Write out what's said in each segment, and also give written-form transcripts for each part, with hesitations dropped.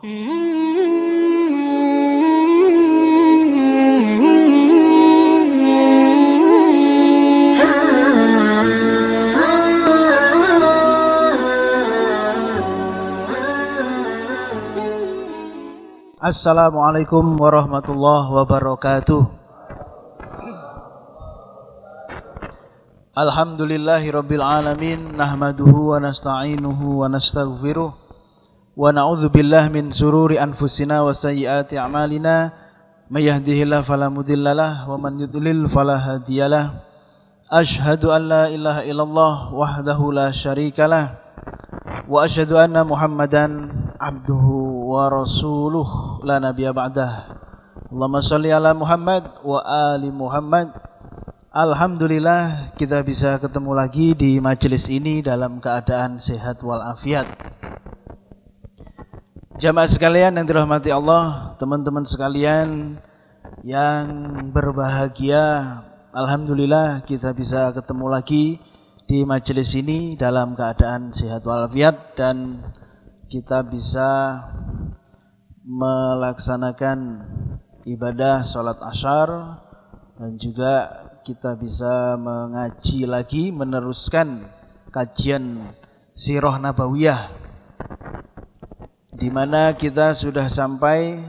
Assalamualaikum warahmatullahi wabarakatuh. Alhamdulillahirabbil alamin, nahmaduhu wa nasta'inuhu wa nastaghfiruh wa na'udzu billahi min sururi anfusina wa sayyiati a'malina, may yahdihillahu fala mudhillalah wa man yudlil fala hadiyalah. Asyhadu an la ilaha illallah wahdahu la syarikalah wa asyhadu anna Muhammadan abduhu wa rasuluh la nabiyya ba'dah. Allahumma shalli ala Muhammad wa ali Muhammad. Alhamdulillah kita bisa ketemu lagi di majelis ini dalam keadaan sehat walafiat. Jamaah sekalian yang dirahmati Allah, teman-teman sekalian yang berbahagia, alhamdulillah kita bisa ketemu lagi di majelis ini dalam keadaan sehat walafiat dan kita bisa melaksanakan ibadah sholat asyar dan juga kita bisa mengaji lagi, meneruskan kajian Sirah Nabawiyah, di mana kita sudah sampai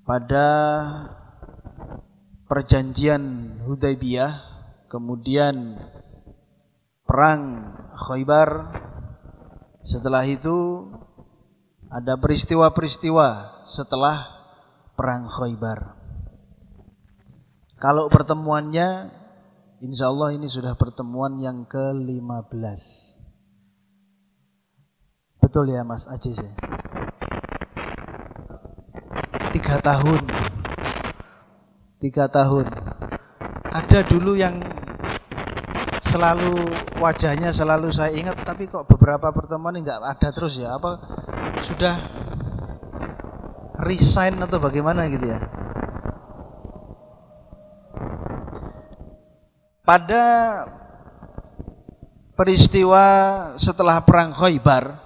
pada perjanjian Hudaybiyah, kemudian perang Khaybar. Setelah itu ada peristiwa-peristiwa setelah perang Khaybar. Kalau pertemuannya, insya Allah ini sudah pertemuan yang ke-15. Betul ya Mas Aziz ya? 3 tahun. 3 tahun. Ada dulu yang selalu wajahnya selalu saya ingat, tapi kok beberapa pertemuan ini nggak ada terus ya? Apa sudah resign atau bagaimana gitu ya? Pada peristiwa setelah perang Khaybar,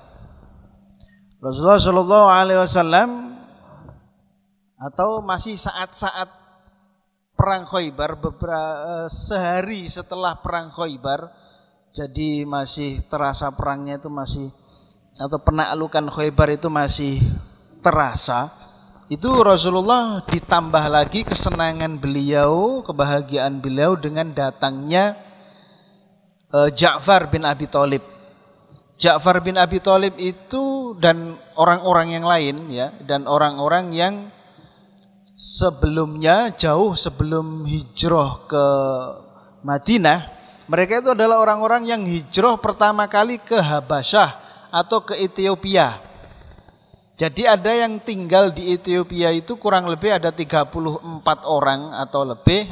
Rasulullah Shallallahu Alaihi Wasallam atau masih saat-saat perang Khaybar, sehari setelah perang Khaybar, jadi masih terasa perangnya itu masih, atau penaklukan Khaybar itu masih terasa. Itu Rasulullah ditambah lagi kesenangan beliau, kebahagiaan beliau dengan datangnya Ja'far bin Abi Thalib. Ja'far bin Abi Thalib itu dan orang-orang yang lain ya, dan orang-orang yang sebelumnya, jauh sebelum hijrah ke Madinah, mereka itu adalah orang-orang yang hijrah pertama kali ke Habasyah atau ke Ethiopia. Jadi ada yang tinggal di Ethiopia itu kurang lebih ada 34 orang atau lebih.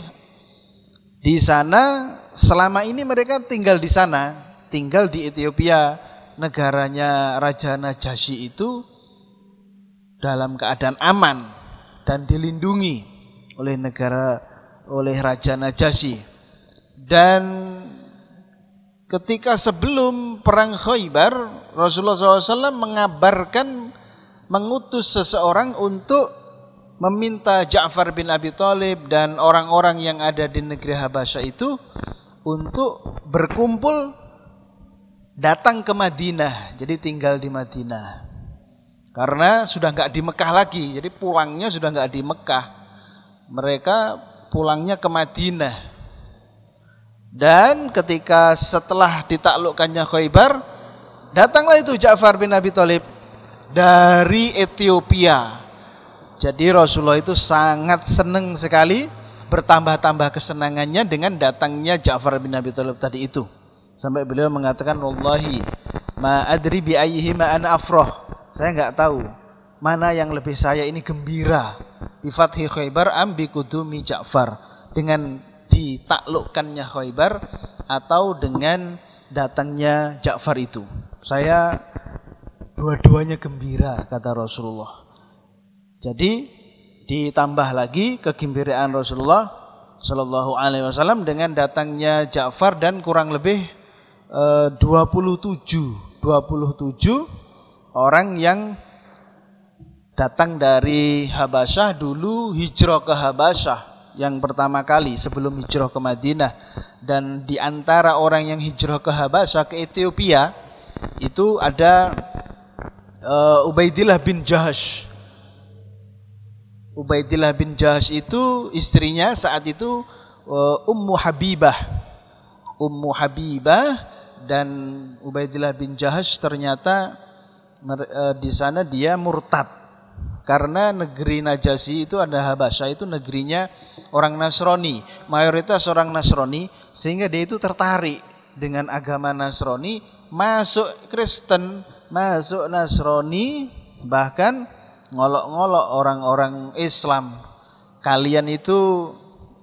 Di sana selama ini mereka tinggal di sana, tinggal di Ethiopia, negaranya Raja Najasyi itu dalam keadaan aman dan dilindungi oleh Raja Najasyi. Dan ketika sebelum perang Khaybar, Rasulullah SAW mengutus seseorang untuk meminta Ja'far bin Abi Thalib dan orang-orang yang ada di negeri Habasyah itu untuk berkumpul datang ke Madinah, jadi tinggal di Madinah. Karena sudah nggak di Mekah lagi, jadi pulangnya sudah nggak di Mekah, mereka pulangnya ke Madinah. Dan ketika setelah ditaklukkannya Khaybar, datanglah itu Ja'far bin Abi Thalib dari Ethiopia. Jadi Rasulullah itu sangat senang sekali, bertambah-tambah kesenangannya dengan datangnya Ja'far bin Abi Thalib tadi itu. Sampai beliau mengatakan, wallahi ma adri bi ayyihi ma ana afrah. Saya enggak tahu mana yang lebih saya ini gembira, bi fathi Khaybar am bi qudumi Ja'far, dengan ditaklukkannya Khaybar atau dengan datangnya Ja'far itu. Saya dua-duanya gembira, kata Rasulullah. Jadi ditambah lagi kegembiraan Rasulullah Shallallahu Alaihi Wasallam dengan datangnya Ja'far dan kurang lebih 27 orang yang datang dari Habasyah, dulu hijrah ke Habasyah yang pertama kali sebelum hijrah ke Madinah. Dan di antara orang yang hijrah ke Habasyah, ke Ethiopia, itu ada Ubaidillah bin Jahash. Ubaidillah bin Jahash itu istrinya saat itu Ummu Habibah. Ummu Habibah, dan Ubaidillah bin Jahash ternyata di sana dia murtad. Karena negeri Najasyi itu ada Habasyah, itu negerinya orang Nasrani, mayoritas orang Nasrani, sehingga dia itu tertarik dengan agama Nasrani, masuk Kristen, masuk Nasrani, bahkan ngolok-ngolok orang-orang Islam. Kalian itu,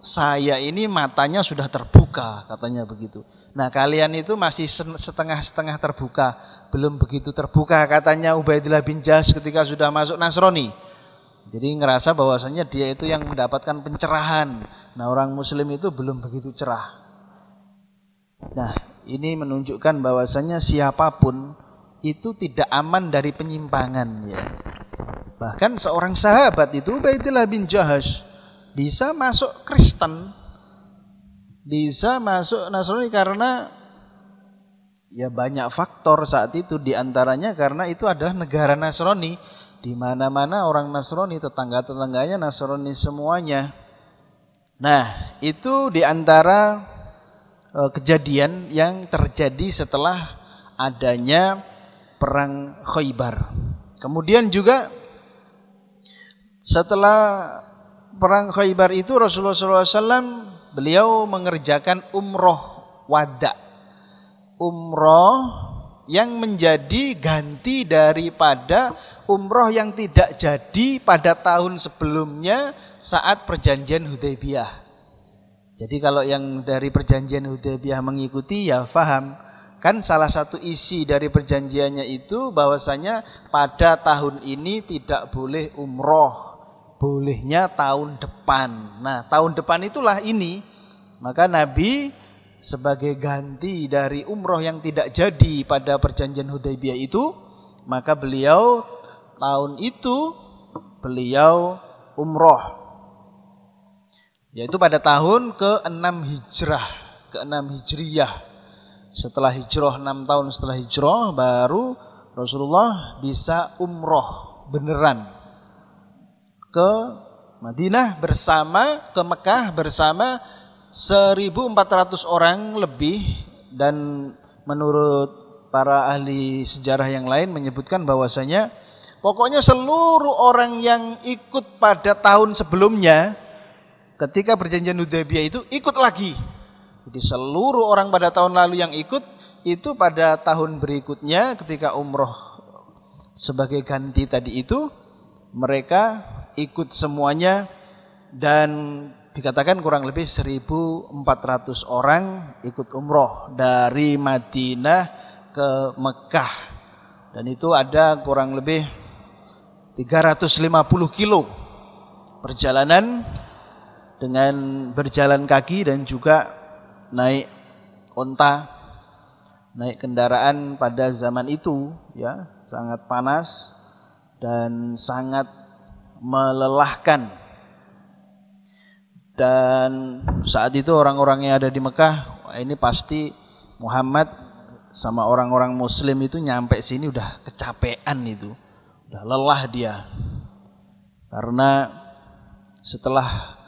saya ini matanya sudah terbuka, katanya begitu. Nah, kalian itu masih setengah-setengah terbuka, belum begitu terbuka, katanya Ubaidillah bin Jahash ketika sudah masuk Nasrani. Jadi ngerasa bahwasanya dia itu yang mendapatkan pencerahan. Nah, orang Muslim itu belum begitu cerah. Nah, ini menunjukkan bahwasanya siapapun itu tidak aman dari penyimpangan, ya. Bahkan seorang sahabat itu Ubaidillah bin Jahash bisa masuk Kristen, bisa masuk Nasrani karena ya banyak faktor saat itu, diantaranya karena itu adalah negara Nasrani, di mana-mana orang Nasrani, tetangga-tetangganya Nasrani semuanya. Nah, itu diantara kejadian yang terjadi setelah adanya perang Khaybar. Kemudian juga setelah perang Khaybar itu Rasulullah SAW beliau mengerjakan umroh wada, umroh yang menjadi ganti daripada umroh yang tidak jadi pada tahun sebelumnya saat perjanjian Hudaybiyah. Jadi kalau yang dari perjanjian Hudaybiyah mengikuti ya faham, kan salah satu isi dari perjanjiannya itu bahwasanya pada tahun ini tidak boleh umroh, bolehnya tahun depan. Nah, tahun depan itulah ini. Maka Nabi sebagai ganti dari umroh yang tidak jadi pada perjanjian Hudaybiyah itu, maka beliau tahun itu beliau umroh, yaitu pada tahun ke-6 Hijrah, ke-6 Hijriyah. Setelah hijrah, 6 tahun setelah hijrah, baru Rasulullah bisa umroh beneran ke Madinah bersama, ke Mekah bersama 1.400 orang lebih. Dan menurut para ahli sejarah yang lain menyebutkan bahwasanya pokoknya seluruh orang yang ikut pada tahun sebelumnya ketika perjanjian Hudaybiyah itu ikut lagi. Jadi seluruh orang pada tahun lalu yang ikut itu pada tahun berikutnya ketika umroh sebagai ganti tadi itu mereka ikut semuanya, dan dikatakan kurang lebih 1.400 orang ikut umroh dari Madinah ke Mekah. Dan itu ada kurang lebih 350 kilo perjalanan dengan berjalan kaki dan juga naik onta, naik kendaraan pada zaman itu, ya, sangat panas dan sangat melelahkan. Dan saat itu orang-orang yang ada di Mekah, ini pasti Muhammad sama orang-orang Muslim itu nyampe sini udah kecapean, itu udah lelah dia, karena setelah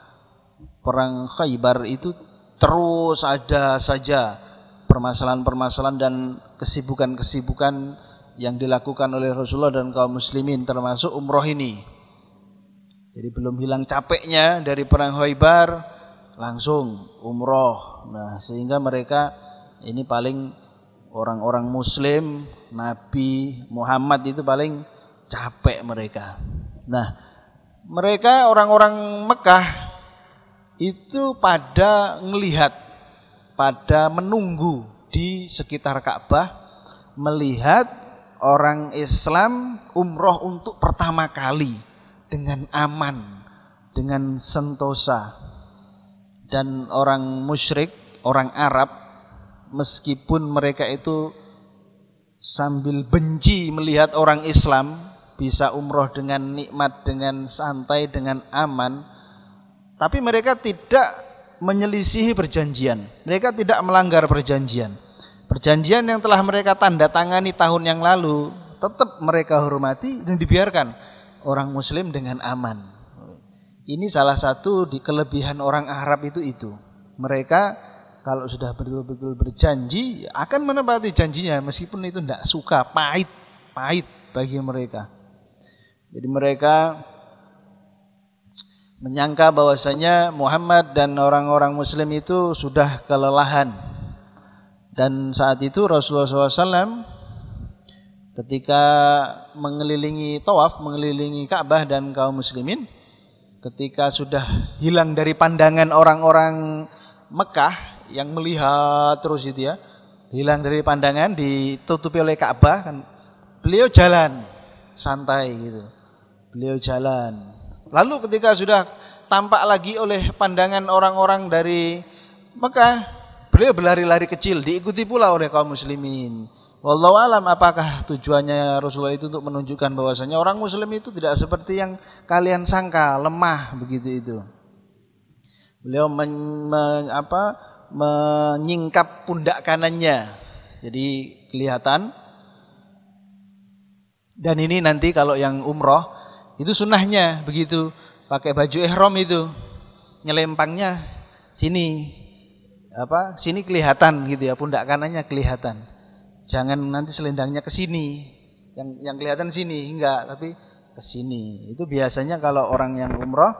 perang Khaybar itu terus ada saja permasalahan-permasalahan dan kesibukan-kesibukan yang dilakukan oleh Rasulullah dan kaum muslimin, termasuk umroh ini. Jadi belum hilang capeknya dari perang Khaybar, langsung umroh. Nah, sehingga mereka ini paling orang-orang muslim, Nabi Muhammad itu paling capek mereka. Nah, mereka orang-orang Mekah itu pada melihat, pada menunggu di sekitar Ka'bah, melihat orang Islam umroh untuk pertama kali dengan aman, dengan sentosa. Dan orang musyrik, orang Arab, meskipun mereka itu sambil benci melihat orang Islam, bisa umroh dengan nikmat, dengan santai, dengan aman, tapi mereka tidak menyelisihi perjanjian. Mereka tidak melanggar perjanjian. Perjanjian yang telah mereka tanda tangani tahun yang lalu tetap mereka hormati dan dibiarkan orang muslim dengan aman. Ini salah satu di kelebihan orang Arab itu. Mereka kalau sudah betul-betul berjanji akan menepati janjinya meskipun itu tidak suka, pahit bagi mereka. Jadi mereka menyangka bahwasanya Muhammad dan orang-orang muslim itu sudah kelelahan. Dan saat itu Rasulullah SAW ketika mengelilingi tawaf, mengelilingi Ka'bah dan kaum muslimin, ketika sudah hilang dari pandangan orang-orang Mekah yang melihat terus itu ya, hilang dari pandangan, ditutupi oleh Ka'bah kan, beliau jalan santai gitu. Beliau jalan. Lalu ketika sudah tampak lagi oleh pandangan orang-orang dari Mekah, beliau berlari-lari kecil, diikuti pula oleh kaum muslimin. Wallahu alam, apakah tujuannya Rasulullah itu untuk menunjukkan bahwasanya orang muslim itu tidak seperti yang kalian sangka, lemah begitu itu. Beliau menyingkap pundak kanannya, jadi kelihatan. Dan ini nanti kalau yang umroh itu sunnahnya begitu, pakai baju ihram itu nyelempangnya sini, sini kelihatan gitu ya, pundak kanannya kelihatan. Jangan nanti selendangnya ke sini, yang kelihatan sini, enggak, tapi ke sini. Itu biasanya kalau orang yang umroh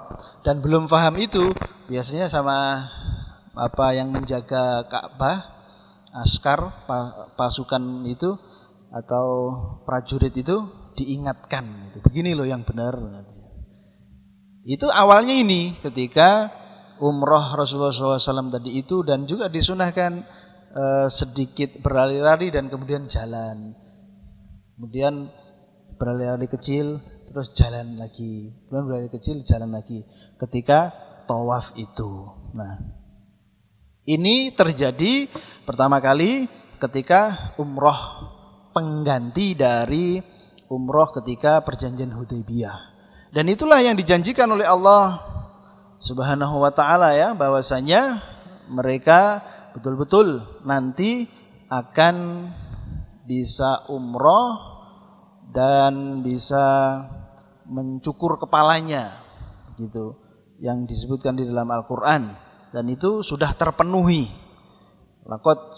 dan belum paham itu, biasanya sama yang menjaga Ka'bah, askar pasukan itu atau prajurit itu diingatkan gitu. Begini loh yang benar. Itu awalnya ini ketika umroh Rasulullah SAW tadi itu, dan juga disunahkan sedikit berlari-lari dan kemudian jalan, kemudian berlari-lari kecil terus jalan lagi, kemudian berlari kecil jalan lagi ketika tawaf itu. Nah, ini terjadi pertama kali ketika umroh pengganti dari umroh ketika perjanjian Hudaybiyah. Dan itulah yang dijanjikan oleh Allah Subhanahu wa taala ya, bahwasanya mereka betul-betul nanti akan bisa umroh dan bisa mencukur kepalanya gitu, yang disebutkan di dalam Al-Qur'an, dan itu sudah terpenuhi. Laqad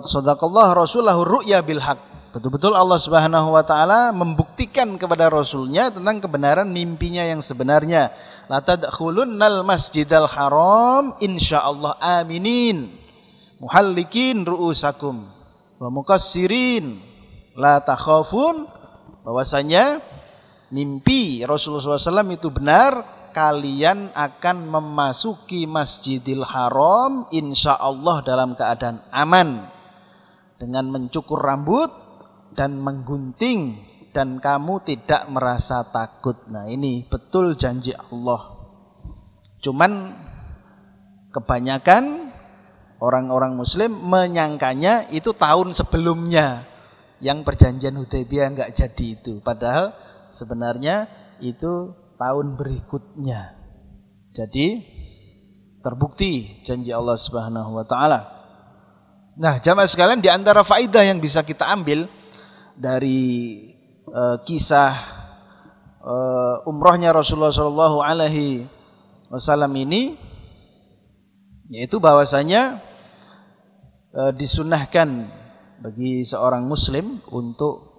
sadaqallah rasulahu ru'ya bil haq. Betul-betul Allah Subhanahu wa taala membuktikan kepada rasulnya tentang kebenaran mimpinya yang sebenarnya. La tadkhulunnal masjidal haram insyaallah aminin muhallikin ru'usakum wa muqassirin la takhafun, bahwasanya mimpi Rasulullah SAW itu benar, kalian akan memasuki Masjidil Haram insyaallah dalam keadaan aman, dengan mencukur rambut dan menggunting, dan kamu tidak merasa takut. Nah, ini betul janji Allah. Cuman kebanyakan orang-orang muslim menyangkanya itu tahun sebelumnya, yang perjanjian Hudaybiyah enggak jadi itu, padahal sebenarnya itu tahun berikutnya. Jadi terbukti janji Allah Subhanahu wa taala. Nah, jamaah sekalian, di antara faedah yang bisa kita ambil dari kisah umrohnya Rasulullah Shallallahu Alaihi Wasallam ini, yaitu bahwasanya disunahkan bagi seorang muslim untuk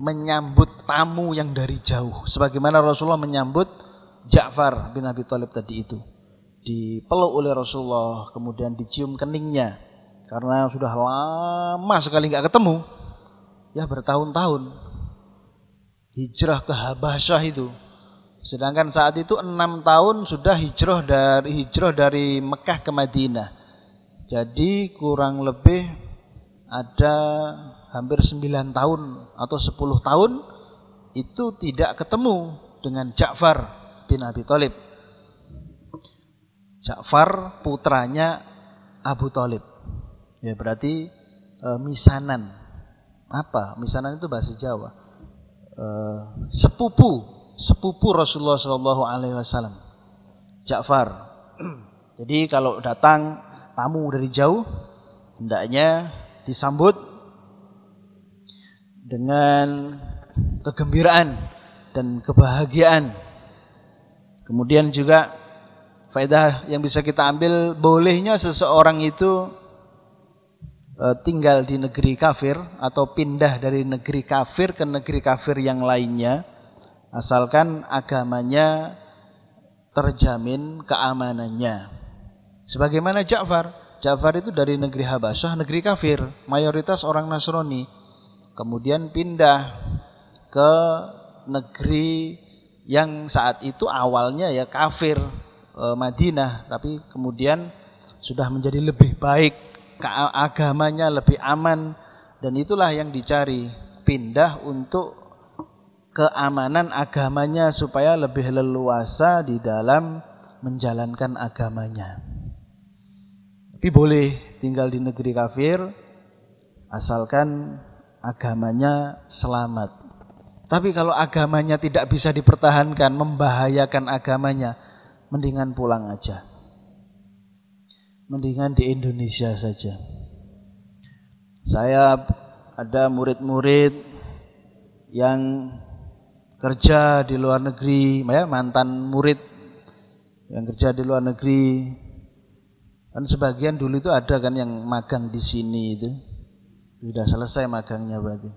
menyambut tamu yang dari jauh, sebagaimana Rasulullah menyambut Ja'far bin Abi Thalib tadi itu, dipeluk oleh Rasulullah, kemudian dicium keningnya, karena sudah lama sekali nggak ketemu. Ya, bertahun-tahun hijrah ke Habasyah itu. Sedangkan saat itu 6 tahun sudah hijrah dari Mekah ke Madinah. Jadi kurang lebih ada hampir 9 tahun atau 10 tahun itu tidak ketemu dengan Ja'far bin Abi Thalib. Ja'far putranya Abu Thalib. Ya, berarti misanan. Apa? Misanan itu bahasa Jawa. sepupu Rasulullah Shallallahu Alaihi Wasallam, Ja'far. Jadi kalau datang tamu dari jauh, hendaknya disambut dengan kegembiraan dan kebahagiaan. Kemudian juga faedah yang bisa kita ambil, bolehnya seseorang itu tinggal di negeri kafir atau pindah dari negeri kafir ke negeri kafir yang lainnya, asalkan agamanya terjamin keamanannya. Sebagaimana Ja'far itu dari negeri Habasyah, negeri kafir, mayoritas orang Nasrani, kemudian pindah ke negeri yang saat itu awalnya ya kafir, Madinah, tapi kemudian sudah menjadi lebih baik, agamanya lebih aman, dan itulah yang dicari, pindah untuk keamanan agamanya supaya lebih leluasa di dalam menjalankan agamanya. Tapi boleh tinggal di negeri kafir asalkan agamanya selamat. Tapi kalau agamanya tidak bisa dipertahankan, membahayakan agamanya, mendingan pulang aja. Mendingan di Indonesia saja. Saya ada murid-murid yang kerja di luar negeri, ya, mantan murid yang kerja di luar negeri. Kan sebagian dulu itu ada kan yang magang di sini itu. Sudah selesai magangnya berarti.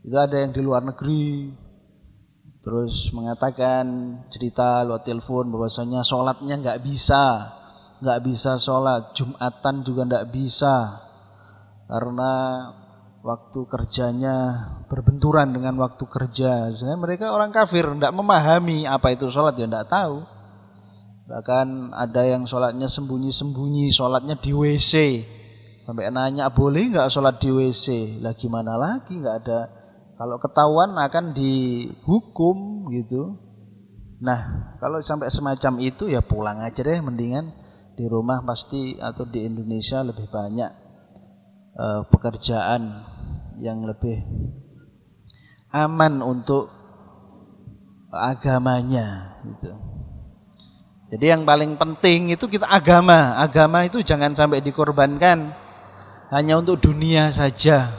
Itu ada yang di luar negeri. Terus mengatakan, cerita lewat telepon bahwasanya sholatnya nggak bisa sholat, Jumatan juga nggak bisa karena waktu kerjanya berbenturan dengan waktu kerja. Sebenarnya mereka orang kafir, nggak memahami apa itu sholat, ya nggak tahu. Bahkan ada yang sholatnya sembunyi-sembunyi, sholatnya di WC. Sampai nanya, boleh nggak sholat di WC? Lah gimana lagi, nggak ada. Kalau ketahuan akan dihukum gitu. Nah, kalau sampai semacam itu ya pulang aja deh, mendingan di rumah pasti, atau di Indonesia lebih banyak pekerjaan yang lebih aman untuk agamanya gitu. Jadi yang paling penting itu kita agama itu jangan sampai dikorbankan hanya untuk dunia saja.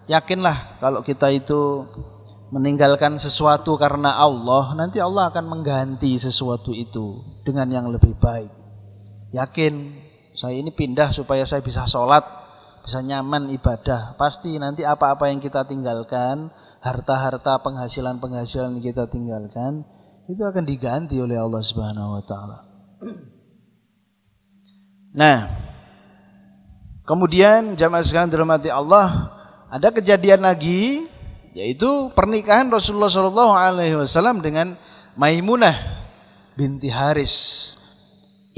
Yakinlah kalau kita itu meninggalkan sesuatu karena Allah, nanti Allah akan mengganti sesuatu itu dengan yang lebih baik. Yakin, saya ini pindah supaya saya bisa sholat, bisa nyaman ibadah. Pasti nanti apa-apa yang kita tinggalkan, harta-harta, penghasilan-penghasilan yang kita tinggalkan, itu akan diganti oleh Allah Subhanahu wa Ta'ala. Nah, kemudian jamaah sekalian dirahmati Allah, ada kejadian lagi, yaitu pernikahan Rasulullah SAW dengan Maimunah binti Haris.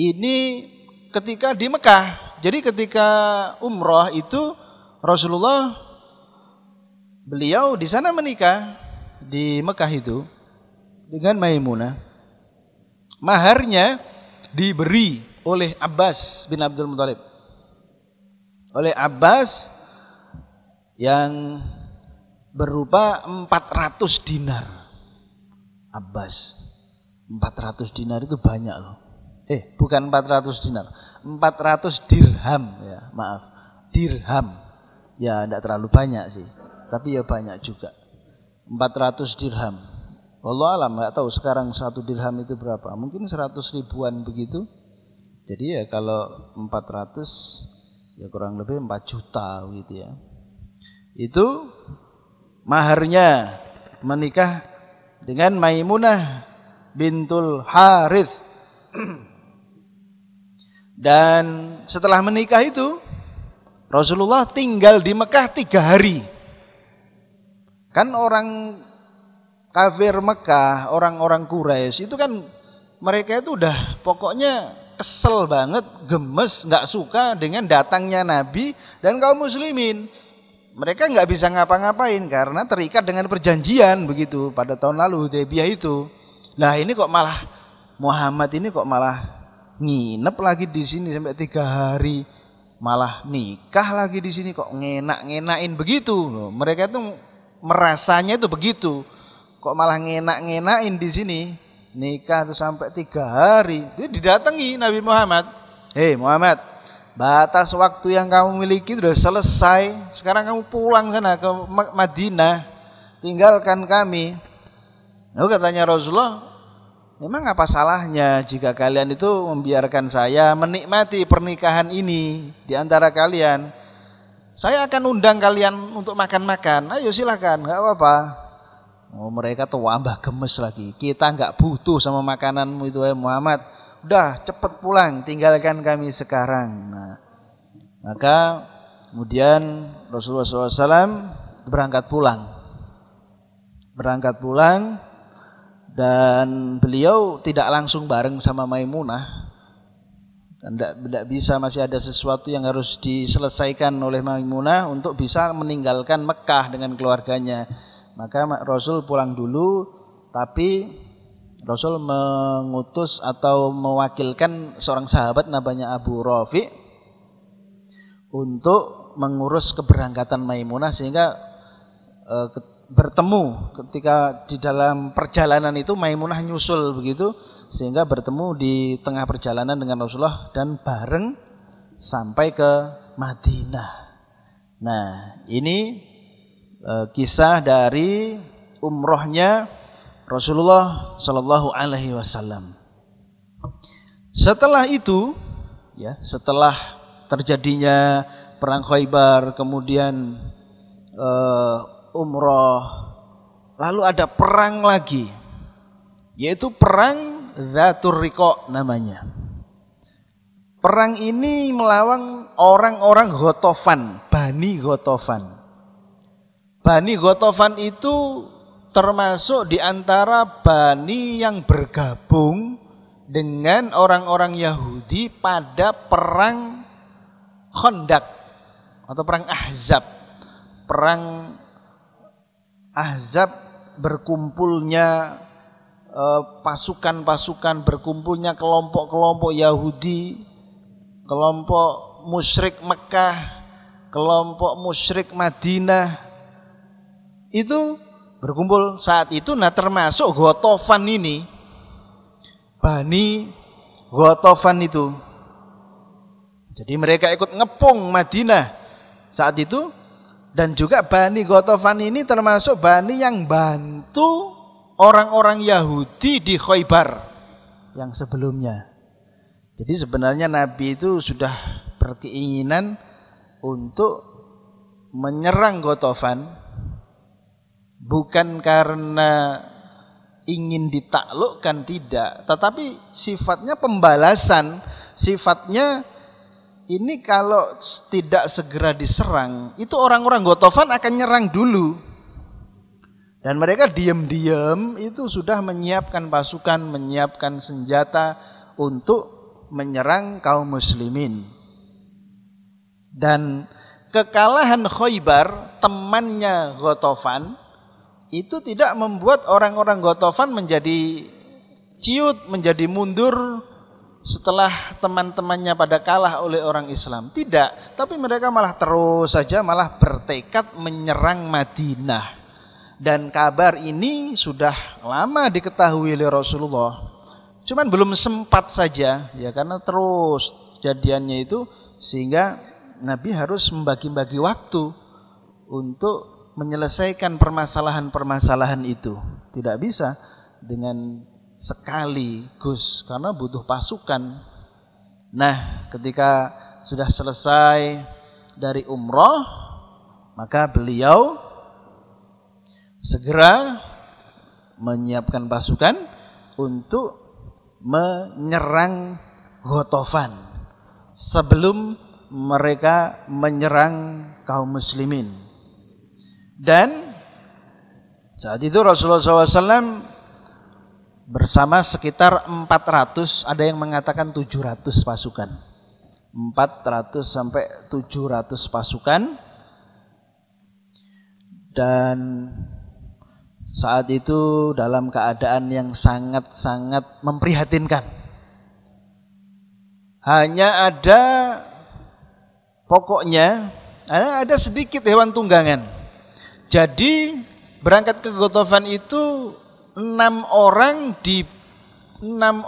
Ini ketika di Mekah. Jadi ketika umroh itu Rasulullah, beliau di sana menikah di Mekah itu dengan Maimunah. Maharnya diberi oleh Abbas bin Abdul Muthalib. Oleh Abbas yang berupa 400 dinar. Abbas, 400 dinar itu banyak loh. Bukan 400 dinar, 400 dirham ya, maaf. Dirham. Ya enggak terlalu banyak sih, tapi ya banyak juga. 400 dirham. Wallahu alam, enggak tahu sekarang 1 dirham itu berapa. Mungkin 100 ribuan begitu. Jadi ya kalau 400 ya kurang lebih 4 juta gitu ya. Itu maharnya menikah dengan Maimunah bintul Harith. Dan setelah menikah itu Rasulullah tinggal di Mekah 3 hari. Kan orang kafir Mekah, orang-orang Quraisy itu kan mereka itu udah pokoknya kesel banget, gemes, gak suka dengan datangnya Nabi dan kaum muslimin. Mereka nggak bisa ngapa-ngapain karena terikat dengan perjanjian begitu pada tahun lalu Hudaybiyah itu. Nah ini kok malah Muhammad ini kok malah nginep lagi di sini sampai 3 hari, malah nikah lagi di sini, kok ngenak-ngenain begitu loh. Mereka itu merasanya itu begitu. kok malah ngenak-ngenakin di sini. Nikah tuh sampai 3 hari. Dia didatangi Nabi Muhammad. Hei Muhammad, batas waktu yang kamu miliki sudah selesai. Sekarang kamu pulang sana ke Madinah. Tinggalkan kami. Lalu katanya Rasulullah, memang apa salahnya jika kalian itu membiarkan saya menikmati pernikahan ini di antara kalian? Saya akan undang kalian untuk makan-makan. Ayo silahkan, nggak apa-apa. Oh, mereka tuh wambah gemes lagi. Kita nggak butuh sama makananmu itu ya Muhammad. Udah cepet pulang, tinggalkan kami sekarang. Nah, maka kemudian Rasulullah SAW berangkat pulang dan beliau tidak langsung bareng sama Maimunah. Tidak bisa, masih ada sesuatu yang harus diselesaikan oleh Maimunah untuk bisa meninggalkan Mekah dengan keluarganya. Maka Rasul pulang dulu, tapi Rasul mengutus atau mewakilkan seorang sahabat namanya Abu Rafi untuk mengurus keberangkatan Maimunah sehingga bertemu ketika di dalam perjalanan itu Maimunah nyusul begitu sehingga bertemu di tengah perjalanan dengan Rasulullah dan bareng sampai ke Madinah. Nah, ini kisah dari umrohnya Rasulullah Shallallahu Alaihi Wasallam. Setelah itu, ya, setelah terjadinya perang Khaybar, kemudian umroh, lalu ada perang lagi, yaitu perang Dzatur Riqa namanya. Perang ini melawan orang-orang Ghatafan, Bani Ghatafan. Bani Ghatafan itu termasuk di antara Bani yang bergabung dengan orang-orang Yahudi pada perang Khandaq atau perang Ahzab. Perang Ahzab berkumpulnya pasukan-pasukan, berkumpulnya kelompok-kelompok Yahudi, kelompok musyrik Mekah, kelompok musyrik Madinah. Itu berkumpul saat itu. Nah, termasuk Ghatafan ini, Bani Ghatafan itu. Jadi mereka ikut ngepung Madinah saat itu. Dan juga Bani Ghatafan ini termasuk Bani yang bantu orang-orang Yahudi di Khaybar yang sebelumnya. Jadi sebenarnya Nabi itu sudah berkeinginan untuk menyerang Ghatafan, bukan karena ingin ditaklukkan, tidak, tetapi sifatnya pembalasan. Sifatnya ini kalau tidak segera diserang, itu orang-orang Ghatafan akan nyerang dulu. Dan mereka diam-diam itu sudah menyiapkan pasukan, menyiapkan senjata untuk menyerang kaum muslimin. Dan kekalahan Khaybar, temannya Ghatafan, itu tidak membuat orang-orang Ghatafan menjadi ciut, menjadi mundur setelah teman-temannya pada kalah oleh orang Islam. Tidak, tapi mereka malah terus saja malah bertekad menyerang Madinah. Dan kabar ini sudah lama diketahui oleh Rasulullah. Cuman belum sempat saja, ya, karena terus jadiannya itu sehingga Nabi harus membagi-bagi waktu untuk menyelesaikan permasalahan-permasalahan itu. Tidak bisa dengan sekaligus karena butuh pasukan. Nah, ketika sudah selesai dari umroh, maka beliau segera menyiapkan pasukan untuk menyerang Ghatafan sebelum mereka menyerang kaum muslimin. Dan saat itu Rasulullah SAW bersama sekitar 400, ada yang mengatakan 700 pasukan. 400 sampai 700 pasukan. Dan saat itu dalam keadaan yang sangat-sangat memprihatinkan. Hanya ada, pokoknya ada sedikit hewan tunggangan. Jadi berangkat ke Ghatafan itu 6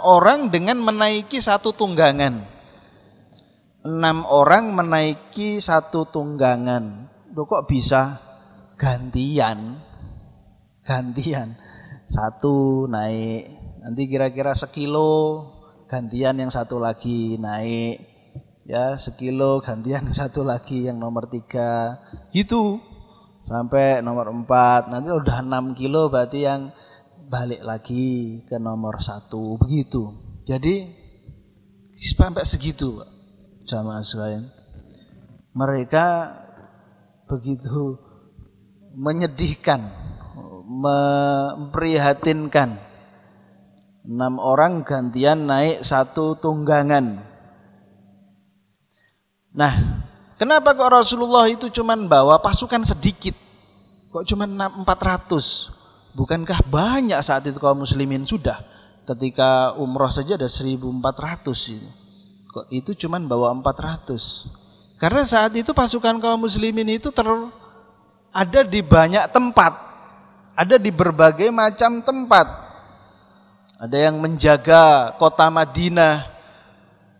orang dengan menaiki satu tunggangan. 6 orang menaiki satu tunggangan. Loh kok bisa gantian? Satu naik, nanti kira-kira sekilo, gantian yang satu lagi naik. Ya, sekilo gantian satu lagi yang nomor 3. Gitu. Sampai nomor 4. Nanti udah 6 kilo berarti yang balik lagi ke nomor 1. Begitu. Jadi sampai segitu, Pak. Jamaah sekalian, mereka begitu menyedihkan, memprihatinkan. 6 orang gantian naik satu tunggangan. Nah, kenapa kok Rasulullah itu cuman bawa pasukan sedikit? Kok cuman 400? Bukankah banyak saat itu kaum muslimin sudah? Ketika umroh saja ada 1.400 itu. Kok itu cuman bawa 400? Karena saat itu pasukan kaum muslimin itu ada di banyak tempat. Ada di berbagai macam tempat. Ada yang menjaga kota Madinah.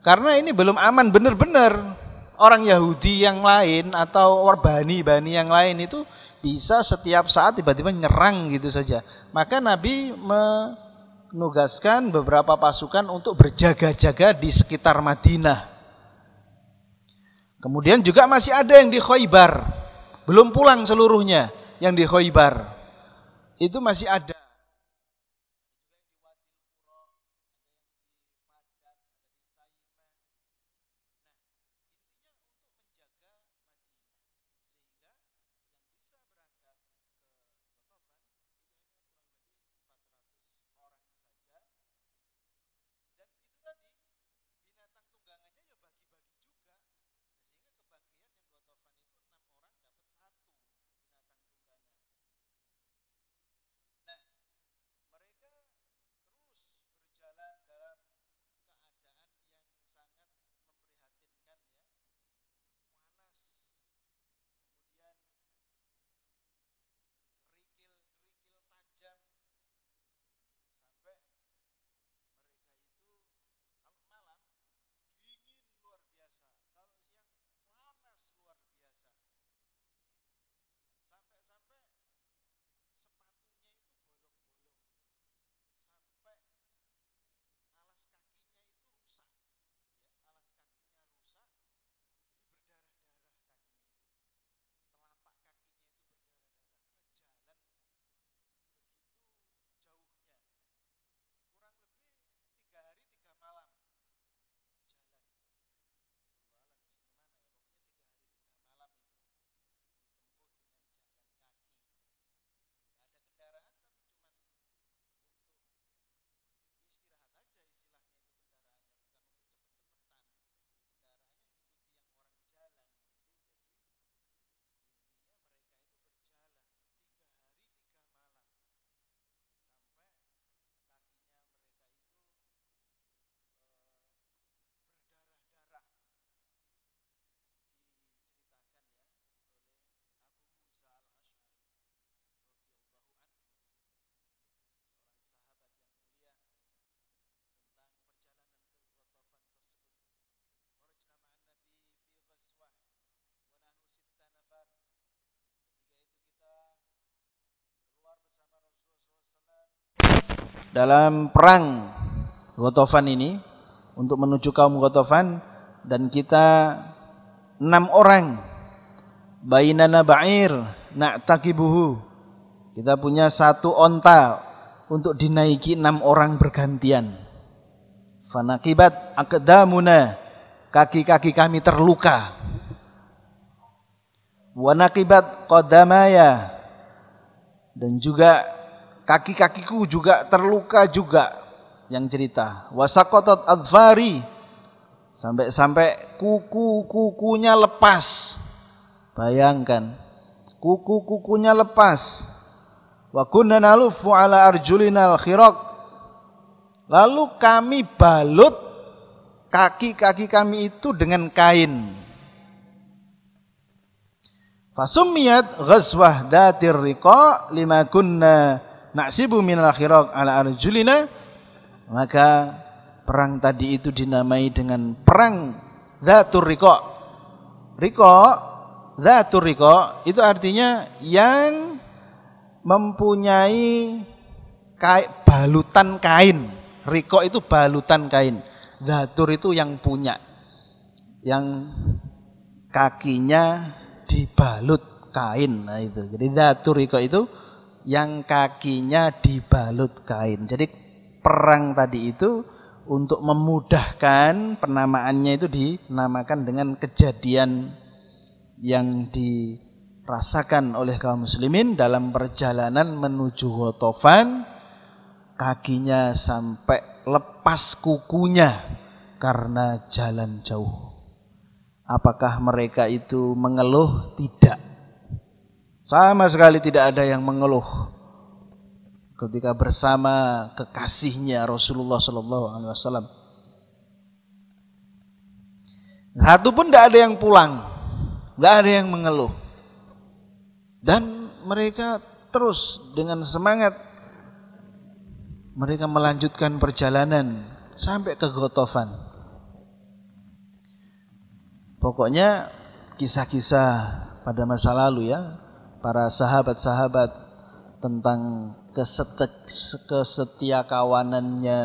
Karena ini belum aman benar-benar. Orang Yahudi yang lain atau orang Bani yang lain itu bisa setiap saat tiba-tiba nyerang gitu saja. Maka Nabi menugaskan beberapa pasukan untuk berjaga-jaga di sekitar Madinah. Kemudian juga masih ada yang di Khaybar. Belum pulang seluruhnya yang di Khaybar. Itu masih ada. Dalam perang Ghatafan ini untuk menuju kaum Ghatafan, dan kita 6 orang. Bainana ba'ir na'taqibuhu. Kita punya satu onta untuk dinaiki 6 orang bergantian. Fanaqibat aqdamuna. Kaki-kaki kami terluka. Wa naqibat qadamaya. Dan juga kaki-kakiku juga terluka juga, yang cerita. Wasaqatat adfari, sampai kuku-kukunya lepas. Bayangkan, kuku-kukunya lepas. Wa kunna nalufu ala arjulinal khiraq. Lalu kami balut kaki-kaki kami itu dengan kain. Fasumiyat ghazwah datir riqa lima kunna na'sibu minal khiraq ala arjulina. Maka perang tadi itu dinamai dengan perang Dzatur Riqa. Riqa, Dzatur Riqa itu artinya yang mempunyai balutan kain. Riqa itu balutan kain. Dzatur itu yang punya, yang kakinya dibalut kain. Nah itu. Jadi Dzatur Riqa itu yang kakinya dibalut kain. Jadi perang tadi itu untuk memudahkan penamaannya itu dinamakan dengan kejadian yang dirasakan oleh kaum muslimin dalam perjalanan menuju Ghatafan, kakinya sampai lepas kukunya karena jalan jauh. Apakah mereka itu mengeluh? Tidak. Sama sekali tidak ada yang mengeluh ketika bersama kekasihnya Rasulullah SAW. Satu pun tidak ada yang pulang, tidak ada yang mengeluh, dan mereka terus dengan semangat mereka melanjutkan perjalanan sampai ke Ghatafan. Pokoknya kisah-kisah pada masa lalu ya, para sahabat-sahabat tentang kesetiakawanannya,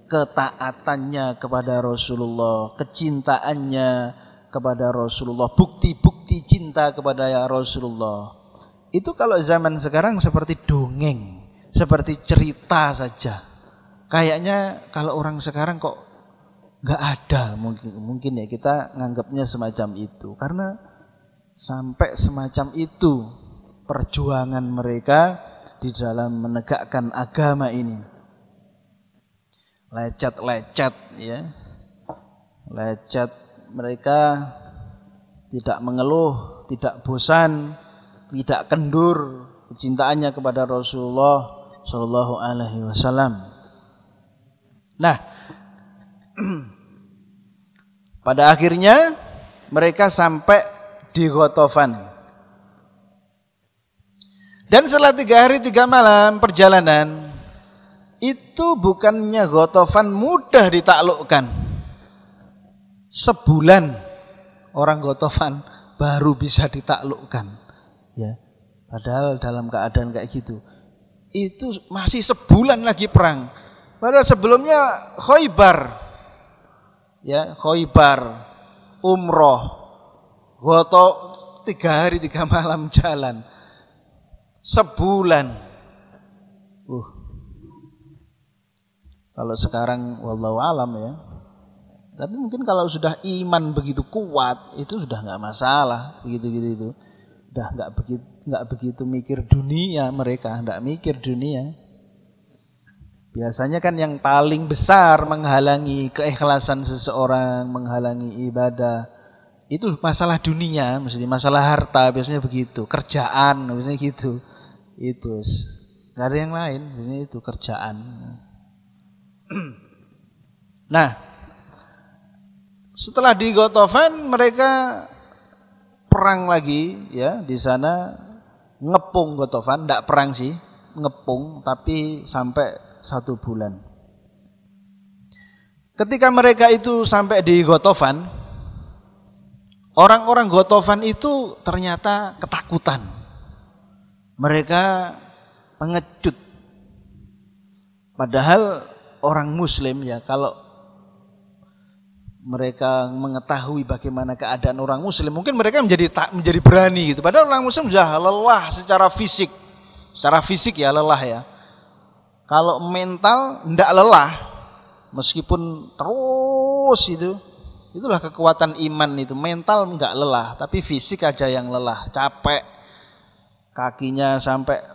ketaatannya kepada Rasulullah, kecintaannya kepada Rasulullah, bukti-bukti cinta kepada Rasulullah. Itu kalau zaman sekarang seperti dongeng, seperti cerita saja. Kayaknya kalau orang sekarang kok nggak ada, mungkin ya kita nganggapnya semacam itu, karena sampai semacam itu perjuangan mereka di dalam menegakkan agama ini. Lecet-lecet ya. Lecet, mereka tidak mengeluh, tidak bosan, tidak kendur kecintaannya kepada Rasulullah sallallahu alaihi wasallam. Nah, pada akhirnya mereka sampai di Ghatafan. Dan setelah 3 hari 3 malam perjalanan, itu bukannya Ghatafan mudah ditaklukkan. Sebulan orang Ghatafan baru bisa ditaklukkan. Ya, padahal dalam keadaan kayak gitu, itu masih sebulan lagi perang. Padahal sebelumnya Khaybar, ya Khaybar, umroh, Ghatafan 3 hari 3 malam jalan. Sebulan. Kalau sekarang wallahu alam ya. Tapi mungkin kalau sudah iman begitu kuat itu sudah nggak masalah begitu-gitu itu. Udah nggak begitu mikir dunia, mereka nggak mikir dunia. Biasanya kan yang paling besar menghalangi keikhlasan seseorang, menghalangi ibadah, itu masalah dunia, maksudnya masalah harta, biasanya begitu, kerjaan, biasanya gitu. Itu nggak ada yang lain, biasanya itu kerjaan. Nah, setelah di Ghatafan mereka perang lagi ya di sana, ngepung Ghatafan, tidak perang sih, ngepung, tapi sampai 1 bulan. Ketika mereka itu sampai di Ghatafan, orang-orang Ghatafan itu ternyata ketakutan. Mereka pengecut. Padahal orang muslim ya, kalau mereka mengetahui bagaimana keadaan orang muslim, mungkin mereka menjadi berani gitu. Padahal orang muslim sudah lelah secara fisik. Secara fisik ya lelah ya. Kalau mental tidak lelah, meskipun terus itu, itulah kekuatan iman itu. Mental enggak lelah, tapi fisik aja yang lelah, capek. Kakinya sampai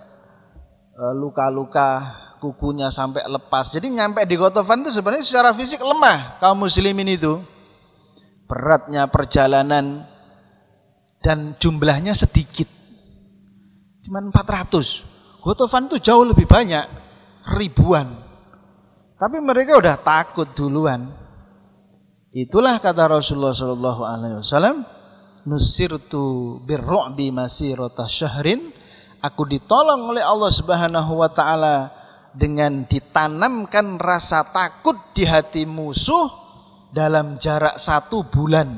luka-luka, kukunya sampai lepas. Jadi nyampe di Ghatafan itu sebenarnya secara fisik lemah kaum muslimin itu. Beratnya perjalanan dan jumlahnya sedikit. Cuman 400. Ghatafan itu jauh lebih banyak, ribuan. Tapi mereka udah takut duluan. Itulah kata Rasulullah SAW, nusirtu birru'bi masirata syahrin, aku ditolong oleh Allah Subhanahu wa taala dengan ditanamkan rasa takut di hati musuh dalam jarak 1 bulan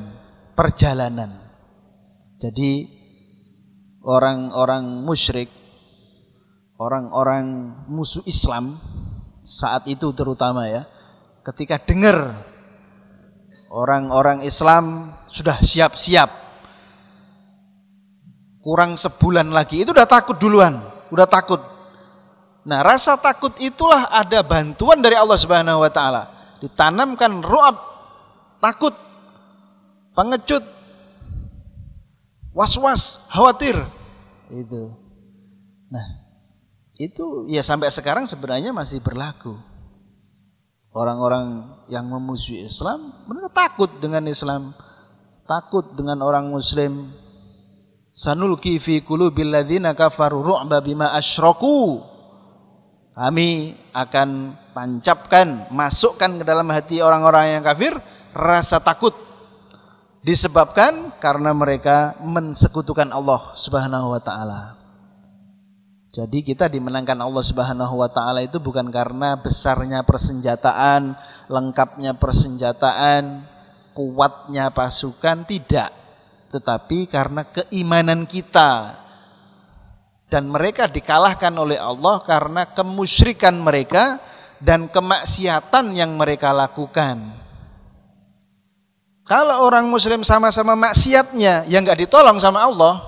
perjalanan. Jadi orang-orang musyrik, orang-orang musuh Islam saat itu terutama ya, ketika dengar orang-orang Islam sudah siap-siap, kurang sebulan lagi, itu udah takut duluan, udah takut. Nah, rasa takut itulah ada bantuan dari Allah Subhanahu wa taala. Ditanamkan ru'ab, takut, pengecut, was-was, khawatir. Itu. Nah, itu ya sampai sekarang sebenarnya masih berlaku. Orang-orang yang memusuhi Islam, mereka takut dengan Islam, takut dengan orang Muslim. Sanulqi fi qulubil ladzina kafaru ru'ba bima asyraku. Kami akan tancapkan, masukkan ke dalam hati orang-orang yang kafir rasa takut, disebabkan karena mereka mensekutukan Allah Subhanahu wa taala. Jadi kita dimenangkan Allah Subhanahu wa taala itu bukan karena besarnya persenjataan, lengkapnya persenjataan, kuatnya pasukan, tidak. Tetapi karena keimanan kita. Dan mereka dikalahkan oleh Allah karena kemusyrikan mereka dan kemaksiatan yang mereka lakukan. Kalau orang Muslim sama-sama maksiatnya, ya nggak ditolong sama Allah.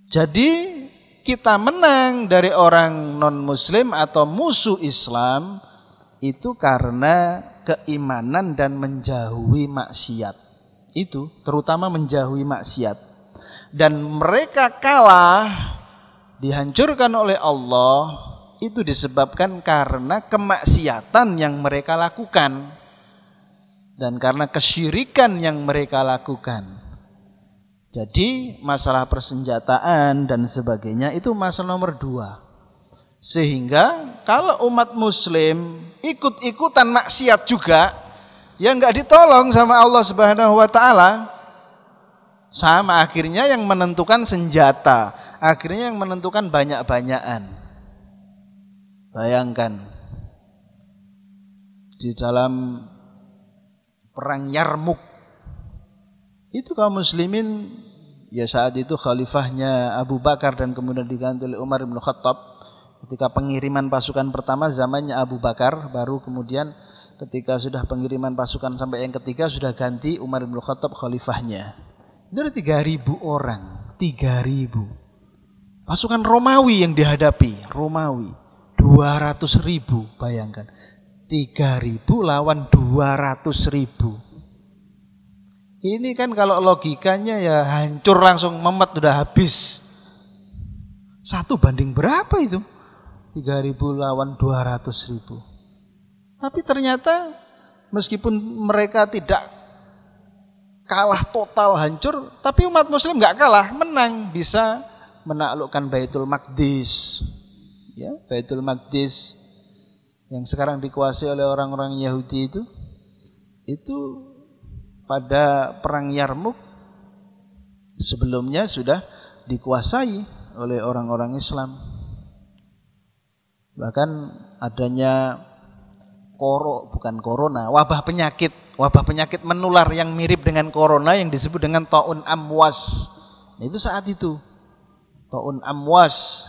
Jadi kita menang dari orang non-Muslim atau musuh Islam itu karena keimanan dan menjauhi maksiat. Itu terutama menjauhi maksiat. Dan mereka kalah, dihancurkan oleh Allah, itu disebabkan karena kemaksiatan yang mereka lakukan dan karena kesyirikan yang mereka lakukan. Jadi masalah persenjataan dan sebagainya itu masalah nomor 2. Sehingga kalau umat Muslim ikut-ikutan maksiat juga, ya nggak ditolong sama Allah Subhanahu wa taala. Sama akhirnya yang menentukan senjata, akhirnya yang menentukan banyak-banyakan. Bayangkan di dalam perang Yarmuk itu kaum muslimin, ya saat itu khalifahnya Abu Bakar dan kemudian diganti oleh Umar bin Khattab. Ketika pengiriman pasukan pertama zamannya Abu Bakar, baru kemudian ketika sudah pengiriman pasukan sampai yang ketiga sudah ganti Umar bin Khattab khalifahnya. Itu ada 3.000 orang, 3.000. Pasukan Romawi yang dihadapi, Romawi 200.000, bayangkan. 3.000 lawan 200.000. Ini kan kalau logikanya ya hancur langsung, memet udah habis. 1 banding berapa itu? 3.000 lawan 200.000. Tapi ternyata meskipun mereka tidak kalah total hancur, tapi umat Muslim nggak kalah, menang, bisa menaklukkan Baitul Maqdis. Ya, Baitul Maqdis yang sekarang dikuasai oleh orang-orang Yahudi itu pada perang Yarmuk sebelumnya sudah dikuasai oleh orang-orang Islam. Bahkan adanya wabah penyakit menular yang mirip dengan corona yang disebut dengan taun amwas. Nah, itu saat itu taun amwas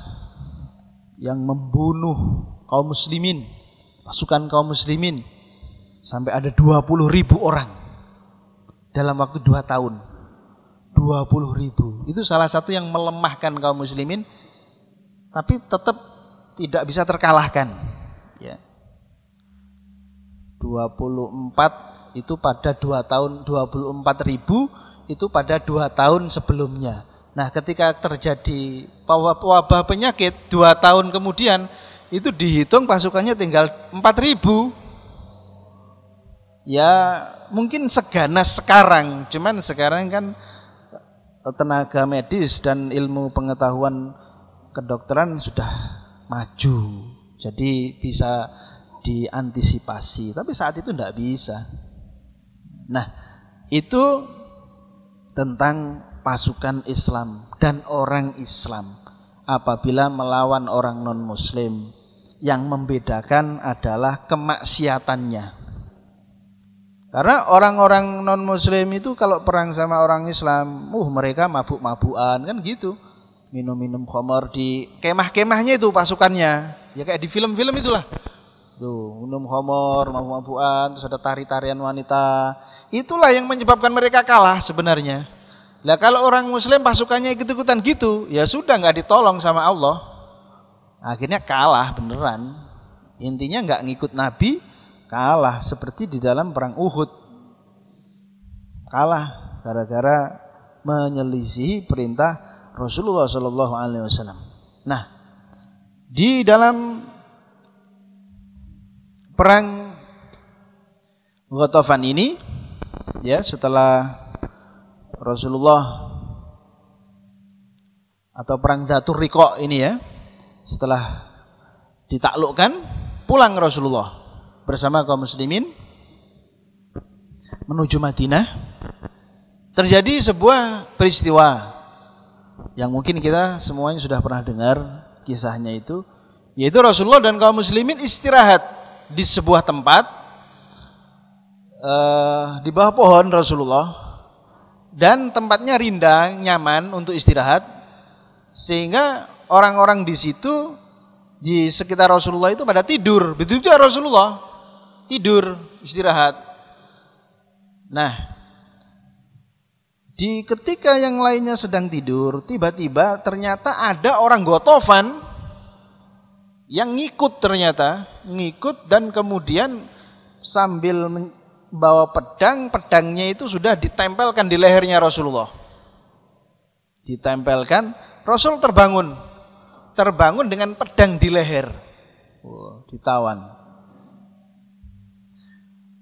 yang membunuh kaum muslimin, pasukan kaum muslimin sampai ada 20.000 orang dalam waktu 2 tahun. 20.000. Itu salah satu yang melemahkan kaum muslimin, tapi tetap tidak bisa terkalahkan. Ya. 24 itu pada 2 tahun, 24.000 itu pada 2 tahun sebelumnya. Nah, ketika terjadi wabah penyakit 2 tahun kemudian, itu dihitung pasukannya tinggal 4.000. Ya, mungkin seganas sekarang, cuman sekarang kan tenaga medis dan ilmu pengetahuan kedokteran sudah maju. Jadi bisa diantisipasi, tapi saat itu tidak bisa. Nah, itu tentang pasukan Islam dan orang Islam apabila melawan orang non-muslim. Yang membedakan adalah kemaksiatannya. Karena orang-orang non-muslim itu kalau perang sama orang Islam, mereka mabuk-mabukan kan gitu. Minum-minum khamar di kemah-kemahnya itu pasukannya. Ya kayak di film-film itulah. Tuh, minum khamar, mabuk-mabukan, terus ada tari-tarian wanita. Itulah yang menyebabkan mereka kalah sebenarnya. Lah kalau orang muslim pasukannya ikut-ikutan gitu, ya sudah nggak ditolong sama Allah. Akhirnya kalah beneran. Intinya nggak ngikut Nabi, kalah seperti di dalam perang Uhud. Kalah gara-gara menyelisihi perintah Rasulullah Shallallahu Alaihi Wasallam. Nah, di dalam perang Ghatafan ini, ya setelah Rasulullah atau perang Dzatur Riqa ini ya, setelah ditaklukkan, pulang Rasulullah bersama kaum muslimin menuju Madinah. Terjadi sebuah peristiwa yang mungkin kita semuanya sudah pernah dengar kisahnya itu, yaitu Rasulullah dan kaum muslimin istirahat di sebuah tempat di bawah pohon Rasulullah, dan tempatnya rindang, nyaman untuk istirahat, sehingga orang-orang di situ di sekitar Rasulullah itu pada tidur. Begitu juga Rasulullah tidur istirahat. Nah, di ketika yang lainnya sedang tidur, tiba-tiba ternyata ada orang Ghatafan yang ngikut, ternyata ngikut, dan kemudian sambil membawa pedang, pedangnya itu sudah ditempelkan di lehernya Rasulullah. Ditempelkan, Rasul terbangun dengan pedang di leher. Ditawan.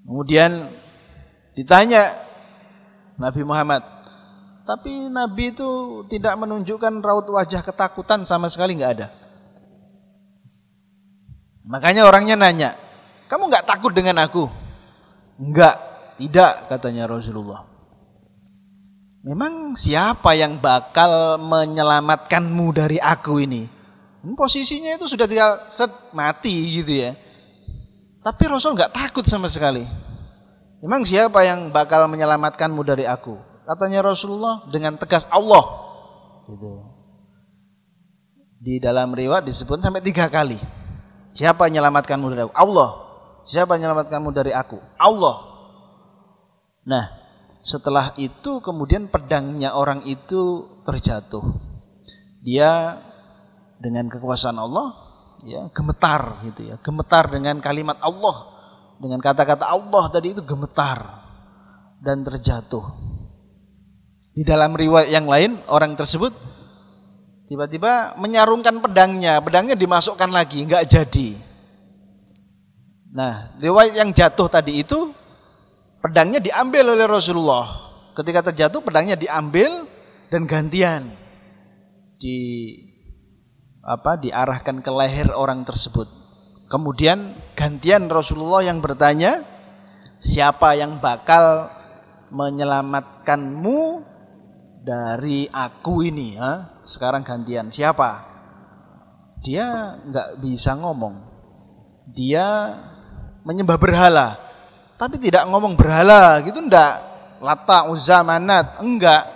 Kemudian ditanya Nabi Muhammad, tapi Nabi itu tidak menunjukkan raut wajah ketakutan sama sekali, nggak ada. Makanya orangnya nanya, kamu nggak takut dengan aku? Enggak, tidak, katanya Rasulullah. Memang siapa yang bakal menyelamatkanmu dari aku ini? Posisinya itu sudah tinggal mati gitu ya. Tapi Rasul nggak takut sama sekali. Memang siapa yang bakal menyelamatkanmu dari aku? Katanya Rasulullah dengan tegas, Allah. Gitu. Di dalam riwayat disebut sampai 3 kali. Siapa yang menyelamatkanmu dari aku? Allah. Siapa yang menyelamatkanmu dari aku? Allah. Nah, setelah itu kemudian pedangnya orang itu terjatuh. Dia dengan kekuasaan Allah ya gemetar gitu ya. Gemetar dengan kalimat Allah. Dengan kata-kata Allah tadi itu gemetar dan terjatuh. Di dalam riwayat yang lain orang tersebut tiba-tiba menyarungkan pedangnya. Pedangnya dimasukkan lagi, enggak jadi. Nah, riwayat yang jatuh tadi itu pedangnya diambil oleh Rasulullah. Ketika terjatuh pedangnya diambil dan gantian diarahkan ke leher orang tersebut. Kemudian gantian Rasulullah yang bertanya, siapa yang bakal menyelamatkanmu dari aku ini? Sekarang gantian, siapa? Dia nggak bisa ngomong. Dia menyembah berhala, tapi tidak ngomong berhala gitu, enggak. Lata, Uzza, Manat, enggak.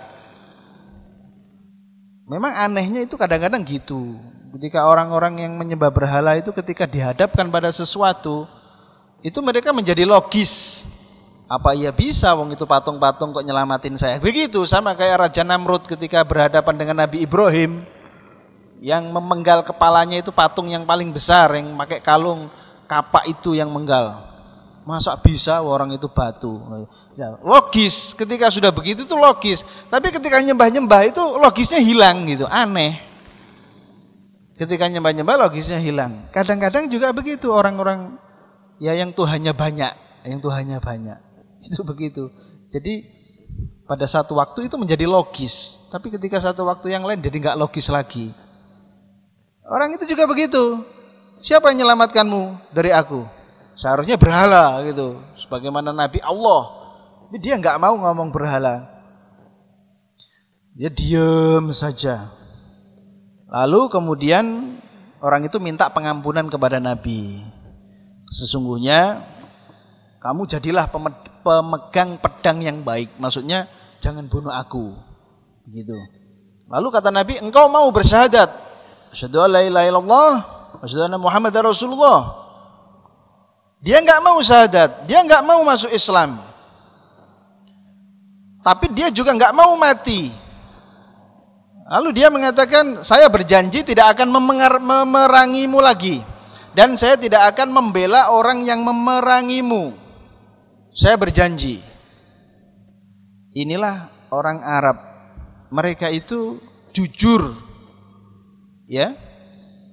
Memang anehnya itu kadang-kadang gitu. Ketika orang-orang yang menyembah berhala itu ketika dihadapkan pada sesuatu, itu mereka menjadi logis. Apa iya bisa wong itu patung-patung kok nyelamatin saya? Begitu, sama kayak Raja Namrud ketika berhadapan dengan Nabi Ibrahim, yang memenggal kepalanya itu patung yang paling besar, yang pakai kalung kapak itu yang menggal. Masa bisa orang itu batu? Ya, logis, ketika sudah begitu itu logis. Tapi ketika nyembah-nyembah itu logisnya hilang gitu, aneh. Ketika nyembah-nyembah logisnya hilang. Kadang-kadang juga begitu orang-orang ya yang Tuhannya banyak, itu begitu. Jadi pada satu waktu itu menjadi logis, tapi ketika satu waktu yang lain jadi nggak logis lagi. Orang itu juga begitu. Siapa yang menyelamatkanmu dari aku? Seharusnya berhala gitu, sebagaimana Nabi Allah. Tapi dia nggak mau ngomong berhala. Dia diam saja. Lalu kemudian orang itu minta pengampunan kepada Nabi. Sesungguhnya kamu jadilah pemegang pedang yang baik. Maksudnya jangan bunuh aku. Gitu. Lalu kata Nabi, engkau mau bersyahadat? Asyhadu an la ilaha illallah, asyhadu anna Muhammadar Rasulullah. Dia enggak mau syahadat, dia enggak mau masuk Islam. Tapi dia juga enggak mau mati. Lalu dia mengatakan, saya berjanji tidak akan memerangimu lagi. Dan saya tidak akan membela orang yang memerangimu. Saya berjanji. Inilah orang Arab. Mereka itu jujur. Ya.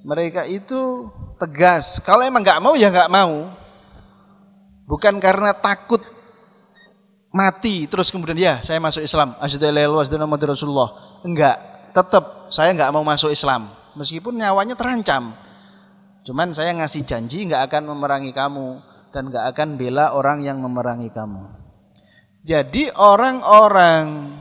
Mereka itu tegas. Kalau emang enggak mau, ya enggak mau. Bukan karena takut mati terus kemudian ya saya masuk Islam. Asyhadu an la ilaha illallah wa asyhadu anna Muhammadar Rasulullah. Enggak. Tetap saya nggak mau masuk Islam meskipun nyawanya terancam. Cuman saya ngasih janji nggak akan memerangi kamu dan nggak akan bela orang yang memerangi kamu. Jadi orang-orang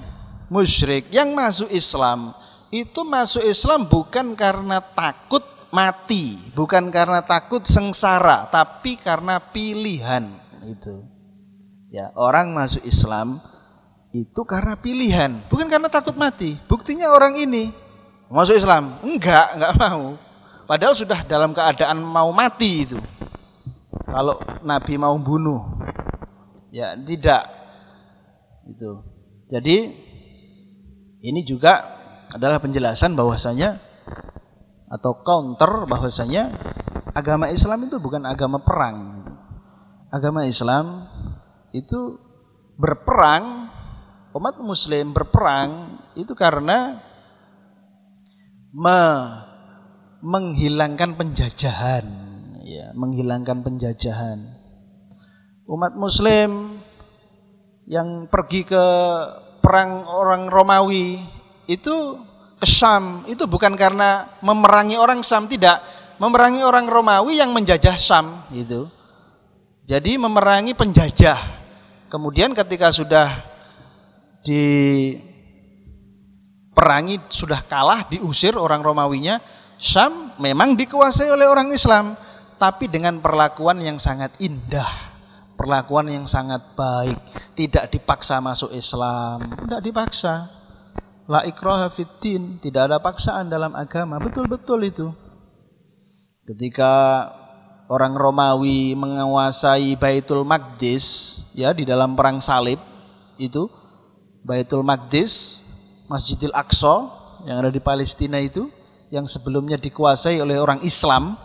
musyrik yang masuk Islam itu masuk Islam bukan karena takut mati, bukan karena takut sengsara, tapi karena pilihan itu. Ya, orang masuk Islam itu karena pilihan, bukan karena takut mati. Buktinya orang ini masuk Islam, enggak mau. Padahal sudah dalam keadaan mau mati itu. Kalau Nabi mau bunuh, ya tidak. Itu. Jadi ini juga adalah penjelasan bahwasanya atau counter bahwasanya agama Islam itu bukan agama perang. Agama Islam itu berperang. Umat muslim berperang itu karena menghilangkan penjajahan, ya, menghilangkan penjajahan. Umat muslim yang pergi ke perang orang Romawi itu ke Syam, itu bukan karena memerangi orang Syam, tidak. Memerangi orang Romawi yang menjajah Syam gitu. Jadi memerangi penjajah. Kemudian ketika sudah diperangi, sudah kalah, diusir orang Romawinya, Syam memang dikuasai oleh orang Islam, tapi dengan perlakuan yang sangat indah, perlakuan yang sangat baik, tidak dipaksa masuk Islam, tidak dipaksa. La ikraha fiddin, tidak ada paksaan dalam agama, betul-betul itu. Ketika orang Romawi menguasai Baitul Maqdis, ya, di dalam perang salib itu, Baitul Maqdis, Masjidil Aqsa yang ada di Palestina itu, yang sebelumnya dikuasai oleh orang Islam,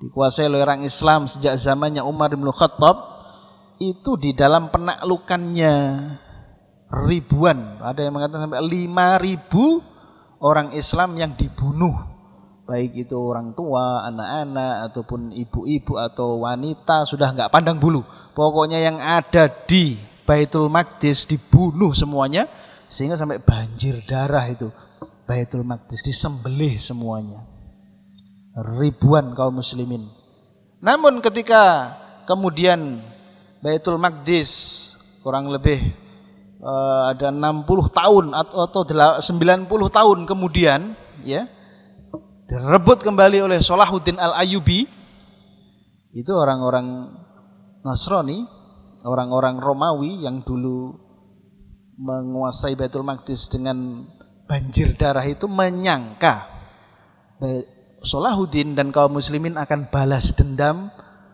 dikuasai oleh orang Islam sejak zamannya Umar bin Khattab, itu di dalam penaklukannya ribuan, ada yang mengatakan sampai 5.000 orang Islam yang dibunuh, baik itu orang tua, anak-anak, ataupun ibu-ibu atau wanita, sudah nggak pandang bulu. Pokoknya yang ada di Baitul Maqdis dibunuh semuanya, sehingga sampai banjir darah itu. Baitul Maqdis disembelih semuanya. Ribuan kaum muslimin. Namun ketika kemudian Baitul Maqdis kurang lebih ada 60 tahun atau 90 tahun kemudian, ya, direbut kembali oleh Salahuddin Al-Ayyubi. Itu orang-orang Nasrani, orang-orang Romawi yang dulu menguasai Baitul Maqdis dengan banjir darah itu menyangka Salahuddin dan kaum muslimin akan balas dendam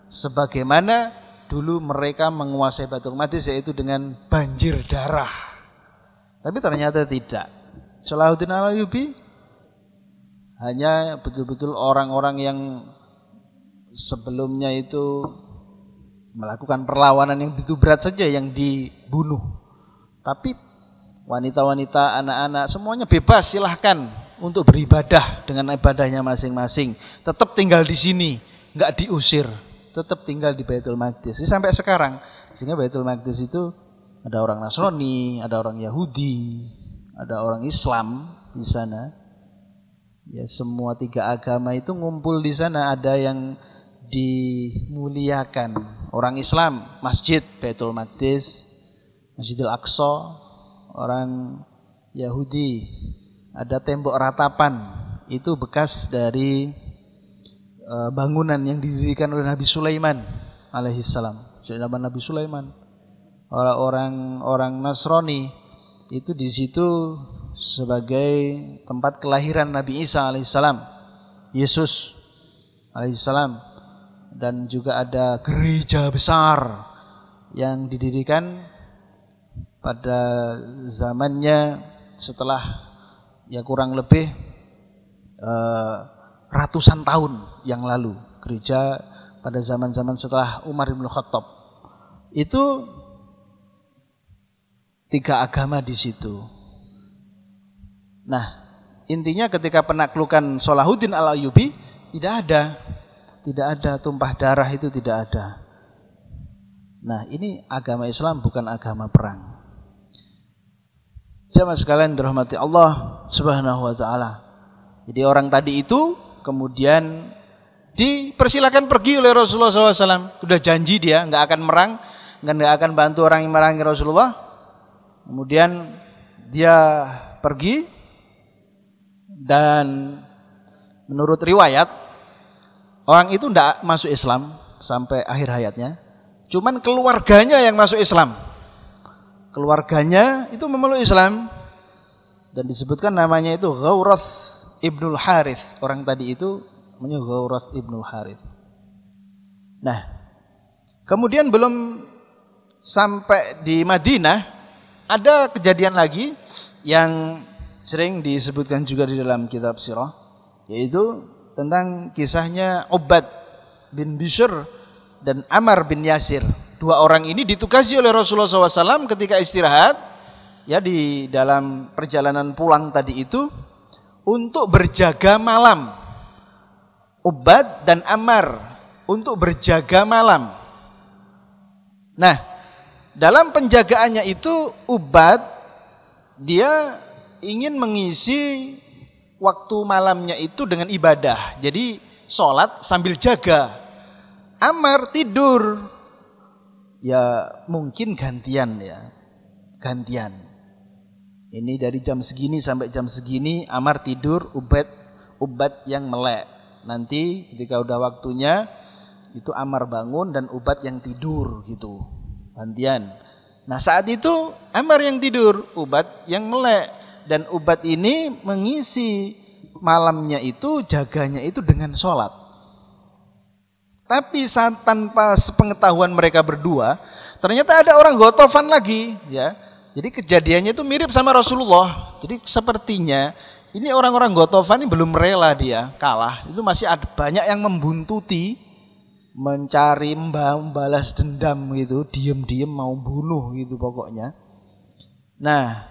sebagaimana dulu mereka menguasai Baitul Maqdis, yaitu dengan banjir darah. Tapi ternyata tidak. Salahuddin Al-Ayyubi hanya betul-betul orang-orang yang sebelumnya itu melakukan perlawanan yang begitu berat saja yang dibunuh. Tapi wanita-wanita, anak-anak semuanya bebas, silahkan untuk beribadah dengan ibadahnya masing-masing. Tetap tinggal di sini, nggak diusir, tetap tinggal di Baitul Maqdis. Sampai sekarang, sehingga Baitul Maqdis itu ada orang Nasrani, ada orang Yahudi, ada orang Islam di sana. Ya, semua tiga agama itu ngumpul di sana. Ada yang dimuliakan, orang Islam masjid Baitul Maqdis, Masjidil Aqsa, orang Yahudi, ada tembok ratapan, itu bekas dari bangunan yang didirikan oleh Nabi Sulaiman alaihissalam. Zaman Nabi Sulaiman, orang Nasrani itu di situ sebagai tempat kelahiran Nabi Isa alaihissalam, Yesus alaihissalam, dan juga ada gereja besar yang didirikan pada zamannya setelah ya kurang lebih ratusan tahun yang lalu, gereja pada zaman-zaman setelah Umar bin Khattab. Itu 3 agama di situ. Nah, intinya ketika penaklukan Salahuddin Al-Ayyubi tidak ada tumpah darah, itu tidak ada. Nah, ini agama Islam, bukan agama perang. Jamaah sekalian dirahmati Allah Subhanahu wa taala. Jadi orang tadi itu kemudian dipersilakan pergi oleh Rasulullah SAW. Sudah janji dia nggak akan merang, nggak akan bantu orang yang merangi Rasulullah. Kemudian dia pergi, dan menurut riwayat orang itu tidak masuk Islam sampai akhir hayatnya. Cuman keluarganya yang masuk Islam. Keluarganya itu memeluk Islam, dan disebutkan namanya itu Ghawrath ibnul Harith. Orang tadi itu namanya Ghawrath ibnul Harith. Nah, kemudian belum sampai di Madinah, ada kejadian lagi yang sering disebutkan juga di dalam kitab sirah, yaitu tentang kisahnya Ubad bin Bishr dan Ammar bin Yasir. 2 orang ini ditugasi oleh Rasulullah SAW ketika istirahat, ya di dalam perjalanan pulang tadi itu, untuk berjaga malam. Ubad dan Ammar untuk berjaga malam. Nah, dalam penjagaannya itu Ubad dia ingin mengisi waktu malamnya itu dengan ibadah. Jadi sholat sambil jaga. Ammar tidur. Ya mungkin gantian ya. Gantian. Ini dari jam segini sampai jam segini Ammar tidur, Ubad yang melek. Nanti ketika udah waktunya itu Ammar bangun dan Ubad yang tidur gitu. Gantian. Nah, saat itu Ammar yang tidur, Ubad yang melek, dan Ubad ini mengisi malamnya itu, jaganya itu dengan sholat. Tapi saat tanpa sepengetahuan mereka berdua, ternyata ada orang Ghatafan lagi, ya. Jadi kejadiannya itu mirip sama Rasulullah. Jadi sepertinya ini orang-orang Ghatafan ini belum rela dia kalah. Itu masih ada banyak yang membuntuti, mencari membalas dendam gitu, diem-diem mau bunuh gitu pokoknya. Nah,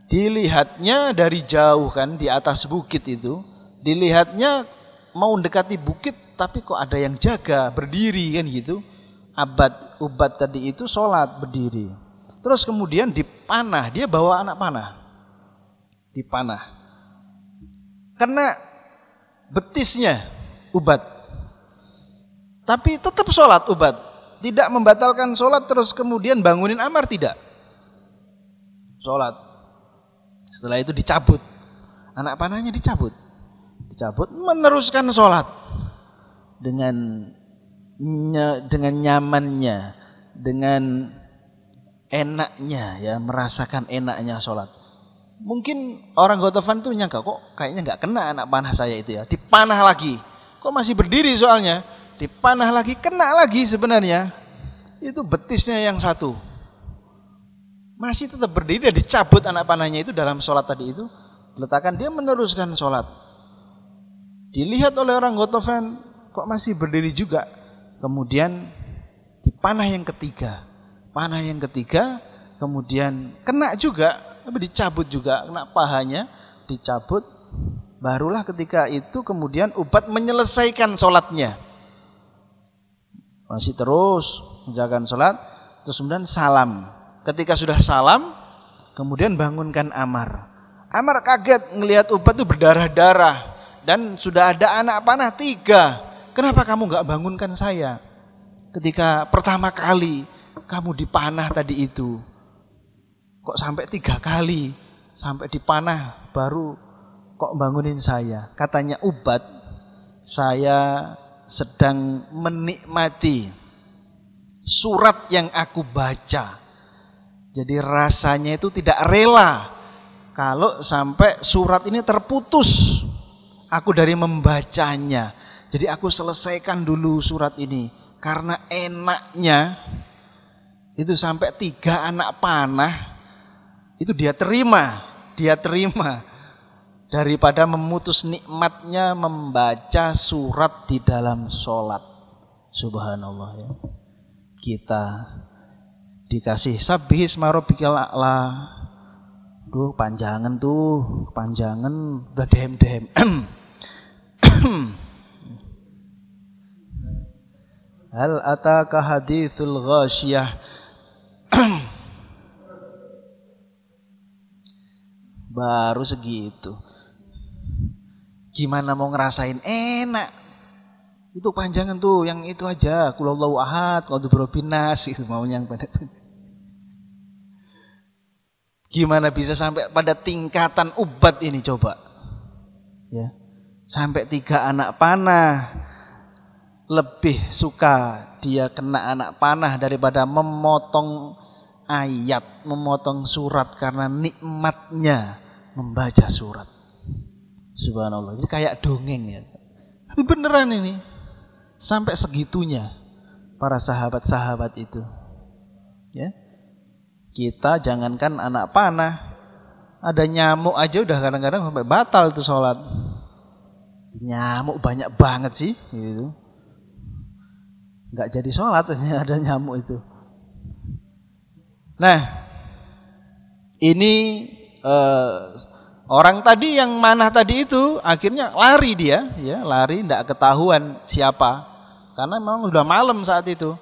dilihatnya dari jauh kan, di atas bukit itu, dilihatnya mau mendekati bukit, tapi kok ada yang jaga berdiri kan gitu. Ubad tadi itu sholat berdiri. Terus kemudian dipanah, dia bawa anak panah, dipanah. Karena betisnya Ubad. Tapi tetap sholat Ubad, tidak membatalkan sholat. Terus kemudian bangunin Ammar, tidak, sholat. Setelah itu dicabut, anak panahnya dicabut, meneruskan sholat dengan nyamannya, dengan enaknya, ya merasakan enaknya sholat. Mungkin orang Ghatafan tuh nyangka, kok kayaknya nggak kena anak panah saya itu ya, dipanah lagi, kok masih berdiri soalnya. Dipanah lagi, kena lagi sebenarnya. Itu betisnya yang satu masih tetap berdiri, dan dicabut anak panahnya itu dalam sholat tadi itu, diletakkan, dia meneruskan sholat. Dilihat oleh orang Ghatafan, kok masih berdiri juga. Kemudian dipanah yang ketiga, kemudian kena juga, tapi dicabut juga, kena pahanya, dicabut. Barulah ketika itu kemudian Ubad menyelesaikan sholatnya. Masih terus menjalankan sholat, terus kemudian salam. Ketika sudah salam, kemudian bangunkan Ammar. Ammar kaget ngelihat Ubad itu berdarah-darah, dan sudah ada anak panah 3. Kenapa kamu nggak bangunkan saya ketika pertama kali kamu dipanah tadi itu? Kok sampai 3 kali? sampai dipanah baru kok bangunin saya. Katanya Ubad, saya sedang menikmati surat yang aku baca. Jadi rasanya itu tidak rela kalau sampai surat ini terputus aku dari membacanya. Jadi aku selesaikan dulu surat ini. Karena enaknya itu sampai 3 anak panah itu dia terima daripada memutus nikmatnya membaca surat di dalam sholat. Subhanallah ya. Kita dikasih Sabbihisma rabbikal a'la. Duh panjangan udah dehem-dehem. Hal ataka hadithul ghasyiyah. Baru segitu. Gimana mau ngerasain enak? Itu panjangan tuh, yang itu aja. Qulhuwallahu ahad, qul a'udzu nas, itu maunya yang pendek-pendek. Gimana bisa sampai pada tingkatan Ubad ini coba? Ya. Sampai 3 anak panah. Lebih suka dia kena anak panah daripada memotong ayat, memotong surat karena nikmatnya membaca surat. Subhanallah. Ini kayak dongeng ya. Tapi beneran ini. Sampai segitunya para sahabat-sahabat itu. Ya. Kita jangankan anak panah, ada nyamuk aja udah kadang-kadang sampai batal itu sholat. Nyamuk banyak banget sih gitu. Nggak jadi sholat ada nyamuk itu. Nah, ini orang tadi yang manah tadi itu akhirnya lari dia, ya lari, nggak ketahuan siapa, karena memang sudah malam saat itu.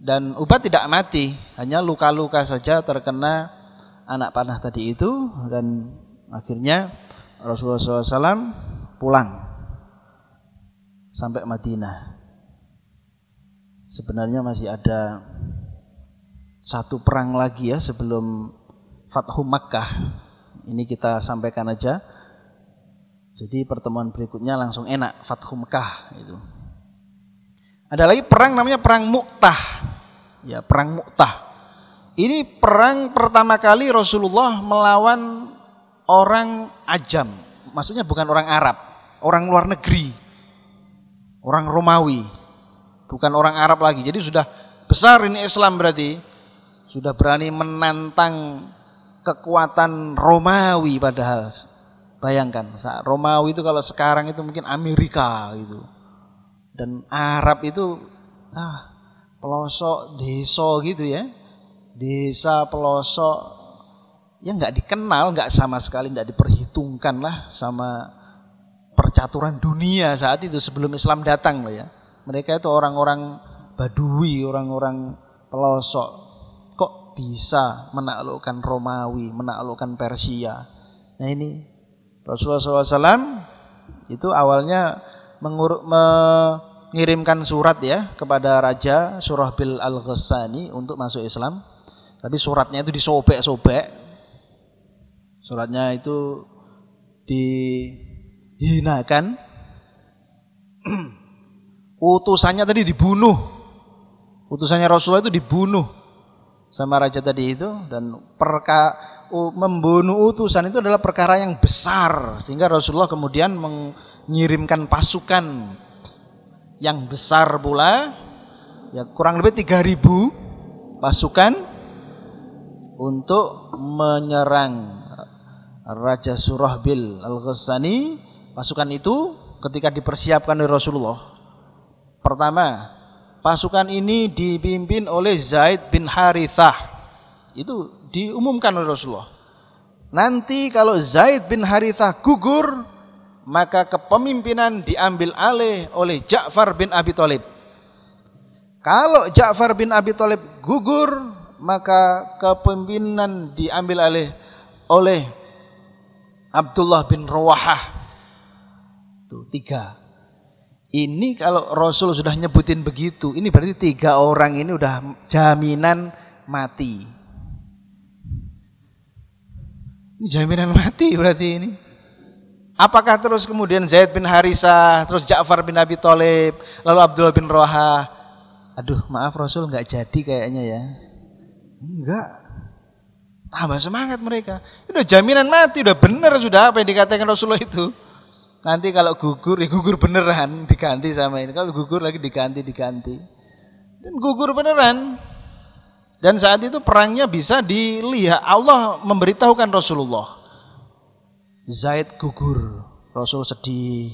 Dan Ubad tidak mati, hanya luka-luka saja terkena anak panah tadi itu, dan akhirnya Rasulullah SAW pulang sampai Madinah. Sebenarnya masih ada satu perang lagi ya sebelum Fathu Makkah. Ini kita sampaikan aja. Jadi pertemuan berikutnya langsung enak, Fathu Makkah itu. Ada lagi perang namanya perang Mu'tah. Ya, perang Mu'tah. Ini perang pertama kali Rasulullah melawan orang ajam. Maksudnya bukan orang Arab, orang luar negeri. Orang Romawi. Bukan orang Arab lagi. Jadi sudah besar ini Islam berarti. Sudah berani menantang kekuatan Romawi padahal. Bayangkan, Romawi itu kalau sekarang itu mungkin Amerika gitu. Dan Arab itu pelosok desa gitu ya. Desa pelosok yang nggak dikenal, nggak sama sekali nggak diperhitungkan lah sama percaturan dunia saat itu sebelum Islam datang lah ya. Mereka itu orang-orang Badui, orang-orang pelosok. Kok bisa menaklukkan Romawi, menaklukkan Persia? Nah ini Rasulullah SAW itu awalnya mengirimkan surat ya kepada Raja Surahbil Al-Ghassani untuk masuk Islam. Tapi suratnya itu disobek-sobek. Suratnya itu dihinakan. Utusannya tadi dibunuh. Utusannya Rasulullah itu dibunuh sama raja tadi itu. Dan membunuh utusan itu adalah perkara yang besar. Sehingga Rasulullah kemudian mengirimkan pasukan yang besar pula, ya kurang lebih 3.000 pasukan untuk menyerang Raja Surahbil Al-Ghassani. Pasukan itu ketika dipersiapkan oleh Rasulullah, pertama, pasukan ini dipimpin oleh Zaid bin Harithah. Itu diumumkan oleh Rasulullah. Nanti kalau Zaid bin Harithah gugur, maka kepemimpinan diambil alih oleh Ja'far bin Abi Thalib. Kalau Ja'far bin Abi Thalib gugur, maka kepemimpinan diambil alih oleh Abdullah bin Rawahah. Tuh 3. Ini kalau Rasul sudah nyebutin begitu, ini berarti 3 orang ini udah jaminan mati. Ini jaminan mati berarti ini. Apakah terus kemudian Zaid bin Harisah, terus Ja'far bin Abi Thalib, lalu Abdullah bin Rawahah, aduh maaf Rasul nggak jadi kayaknya ya. Enggak. Tambah semangat mereka. Udah jaminan mati, udah bener sudah apa yang dikatakan Rasulullah itu. Nanti kalau gugur, ya gugur beneran, diganti sama ini. Kalau gugur lagi diganti. Dan gugur beneran. Dan saat itu perangnya bisa dilihat. Allah memberitahukan Rasulullah. Zaid gugur, Rasul sedih.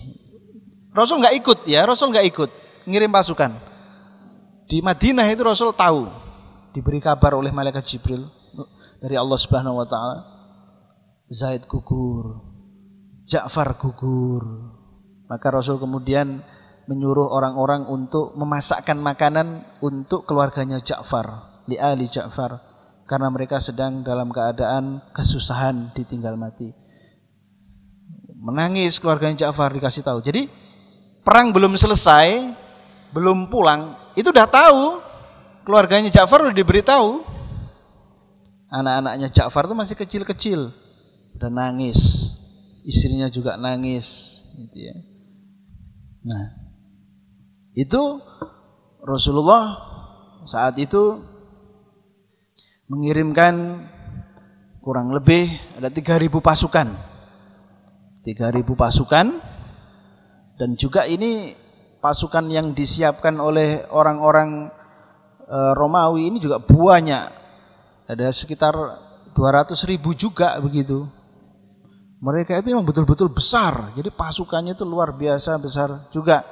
Rasul nggak ikut ya, Rasul nggak ikut ngirim pasukan. Di Madinah itu Rasul tahu, diberi kabar oleh malaikat Jibril dari Allah Subhanahu Wa Taala. Zaid gugur, Ja'far gugur. Maka Rasul kemudian menyuruh orang-orang untuk memasakkan makanan untuk keluarganya Ja'far, li ali Ja'far, karena mereka sedang dalam keadaan kesusahan ditinggal mati. Menangis keluarganya Ja'far dikasih tahu. Jadi perang belum selesai, belum pulang, itu udah tahu. Keluarganya Ja'far udah diberitahu. Anak-anaknya Ja'far itu masih kecil-kecil, udah nangis. Istrinya juga nangis gitu ya. Nah, itu Rasulullah saat itu mengirimkan kurang lebih ada 3.000 pasukan. 3.000 pasukan, dan juga ini pasukan yang disiapkan oleh orang-orang Romawi ini juga banyak, ada sekitar 200.000 juga begitu. Mereka itu memang betul-betul besar, jadi pasukannya itu luar biasa besar juga.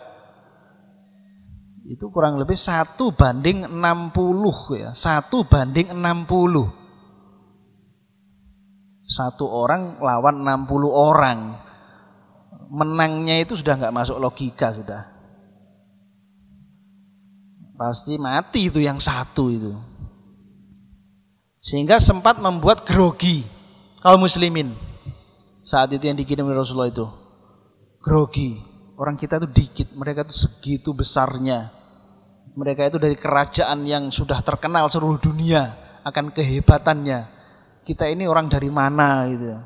Itu kurang lebih 1:60 ya, 1:60. Satu orang lawan 60 orang. Menangnya itu sudah nggak masuk logika sudah. Pasti mati itu yang satu itu. Sehingga sempat membuat grogi kaum muslimin. Saat itu yang dikirim oleh Rasulullah itu. Grogi. Orang kita itu dikit, mereka itu segitu besarnya. Mereka itu dari kerajaan yang sudah terkenal seluruh dunia akan kehebatannya. Kita ini orang dari mana gitu.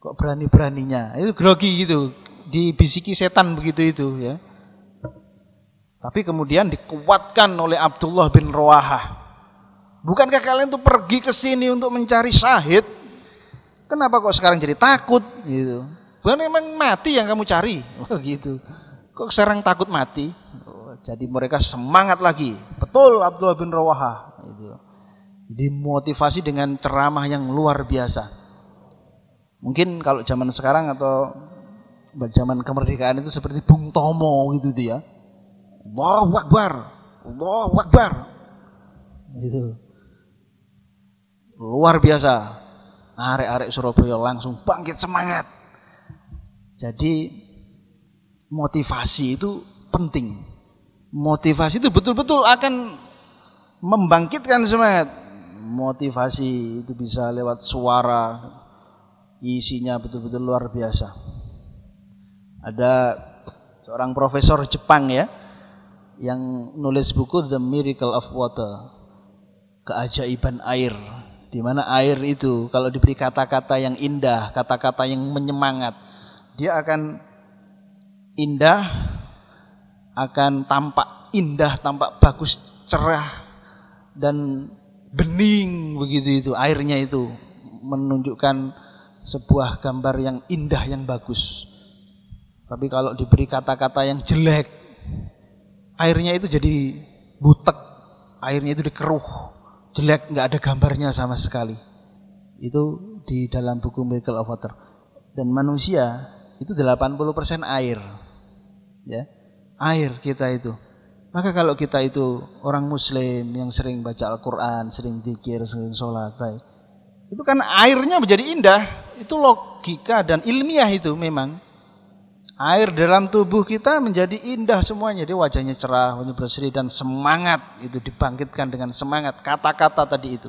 Kok berani-beraninya? Itu grogi gitu, dibisiki setan begitu itu ya. Tapi kemudian dikuatkan oleh Abdullah bin Rawahah. Bukankah kalian tuh pergi ke sini untuk mencari syahid? Kenapa kok sekarang jadi takut gitu? Bukan memang mati yang kamu cari? Oh gitu. Kok sekarang takut mati? Oh, jadi mereka semangat lagi. Betul Abdullah bin Rawahah gitu. Dimotivasi dengan ceramah yang luar biasa. Mungkin kalau zaman sekarang atau zaman kemerdekaan itu seperti Bung Tomo gitu tuh ya. Allahu Akbar, Allahu Akbar. Gitu. Luar biasa. Arek-arek Surabaya langsung bangkit semangat. Jadi motivasi itu penting. Motivasi itu betul-betul akan membangkitkan semangat. Motivasi itu bisa lewat suara, isinya betul-betul luar biasa. Ada seorang profesor Jepang ya, yang nulis buku The Miracle of Water, keajaiban air, di mana air itu kalau diberi kata-kata yang indah, kata-kata yang menyemangat, dia akan indah, akan tampak indah, tampak bagus, cerah, dan bening begitu itu airnya itu menunjukkan sebuah gambar yang indah yang bagus. Tapi kalau diberi kata-kata yang jelek, airnya itu jadi butek, airnya itu dikeruh, jelek, nggak ada gambarnya sama sekali. Itu di dalam buku Miracle of Water. Dan manusia itu 80% air, ya, air kita itu. Maka kalau kita itu orang muslim yang sering baca Al-Quran, sering zikir, sering sholat, baik, itu kan airnya menjadi indah. Itu logika dan ilmiah itu memang. Air dalam tubuh kita menjadi indah semuanya. Dia wajahnya cerah, wajahnya berseri, dan semangat itu dibangkitkan dengan semangat. Kata-kata tadi itu.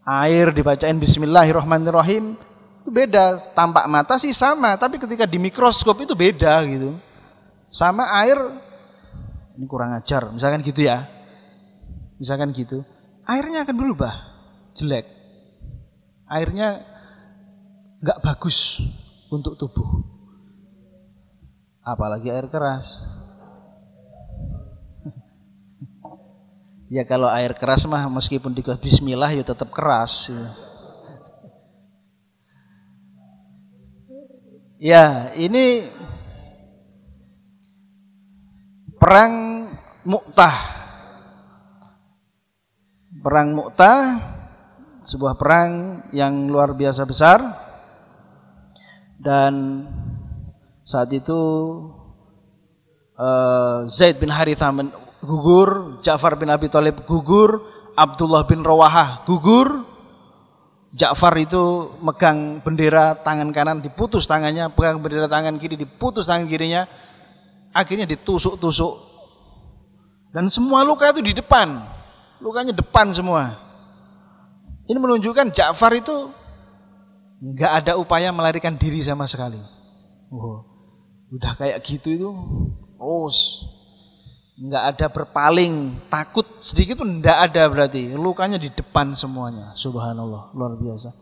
Air dibacain Bismillahirrahmanirrahim, itu beda. Tampak mata sih sama, tapi ketika di mikroskop itu beda gitu. Sama air, ini kurang ajar, misalkan gitu ya. Misalkan gitu, airnya akan berubah, jelek. Airnya nggak bagus untuk tubuh. Apalagi air keras. Ya kalau air keras mah meskipun dikasih bismillah ya tetap keras. Ya, ini perang Mu'tah. Perang Mu'tah, sebuah perang yang luar biasa besar. Dan saat itu Zaid bin Harithah gugur, Ja'far bin Abi Thalib gugur, Abdullah bin Rawahah gugur. Ja'far itu megang bendera tangan kanan diputus tangannya, pegang bendera tangan kiri diputus tangan kirinya, akhirnya ditusuk-tusuk. Dan semua luka itu di depan, lukanya depan semua. Ini menunjukkan Ja'far itu nggak ada upaya melarikan diri sama sekali. Udah kayak gitu itu, terus nggak ada berpaling, takut sedikit pun nggak ada, berarti lukanya di depan semuanya. Subhanallah, luar biasa.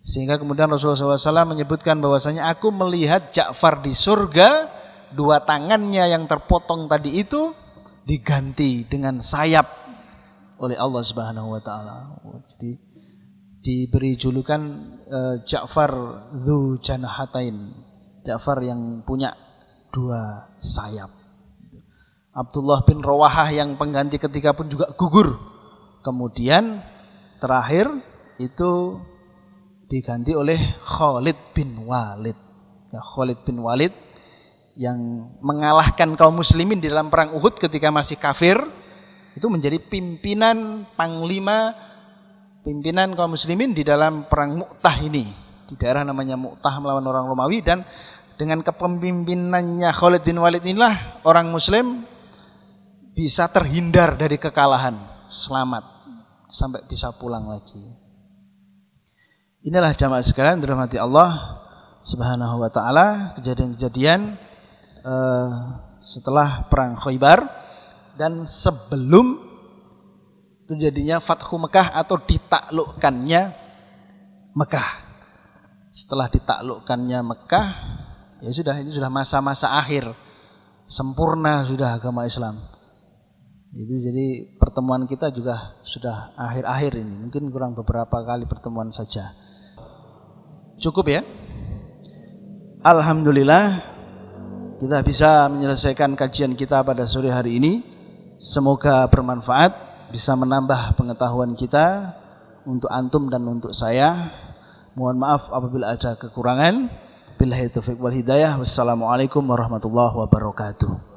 Sehingga kemudian Rasulullah SAW menyebutkan bahwasanya aku melihat Ja'far di surga, dua tangannya yang terpotong tadi itu diganti dengan sayap oleh Allah Subhanahu Wa Taala. Jadi diberi julukan Ja'far Dzu Janahatain, Ja'far yang punya dua sayap. Abdullah bin Rawahah yang pengganti ketiga pun juga gugur. Kemudian terakhir itu diganti oleh Khalid bin Walid. Ya, Khalid bin Walid yang mengalahkan kaum muslimin di dalam perang Uhud ketika masih kafir, itu menjadi pimpinan panglima pimpinan kaum muslimin di dalam perang Mu'tah ini. Di daerah namanya Mu'tah melawan orang Romawi, dan dengan kepemimpinannya Khalid bin Walid inilah orang muslim bisa terhindar dari kekalahan, selamat sampai bisa pulang lagi. Inilah jamaah sekalian dirahmati Allah Subhanahu wa taala, kejadian-kejadian setelah perang Khaybar dan sebelum terjadinya Fathu Mekah atau ditaklukkannya Mekah. Setelah ditaklukkannya Mekah, ya sudah, ini sudah masa-masa akhir, sempurna sudah agama Islam. Itu jadi pertemuan kita juga sudah akhir-akhir ini, mungkin kurang beberapa kali pertemuan saja. Cukup ya. Alhamdulillah kita bisa menyelesaikan kajian kita pada sore hari ini. Semoga bermanfaat, bisa menambah pengetahuan kita untuk antum dan untuk saya. Mohon maaf apabila ada kekurangan. Billahi taufiq wal hidayah. Wassalamualaikum warahmatullahi wabarakatuh.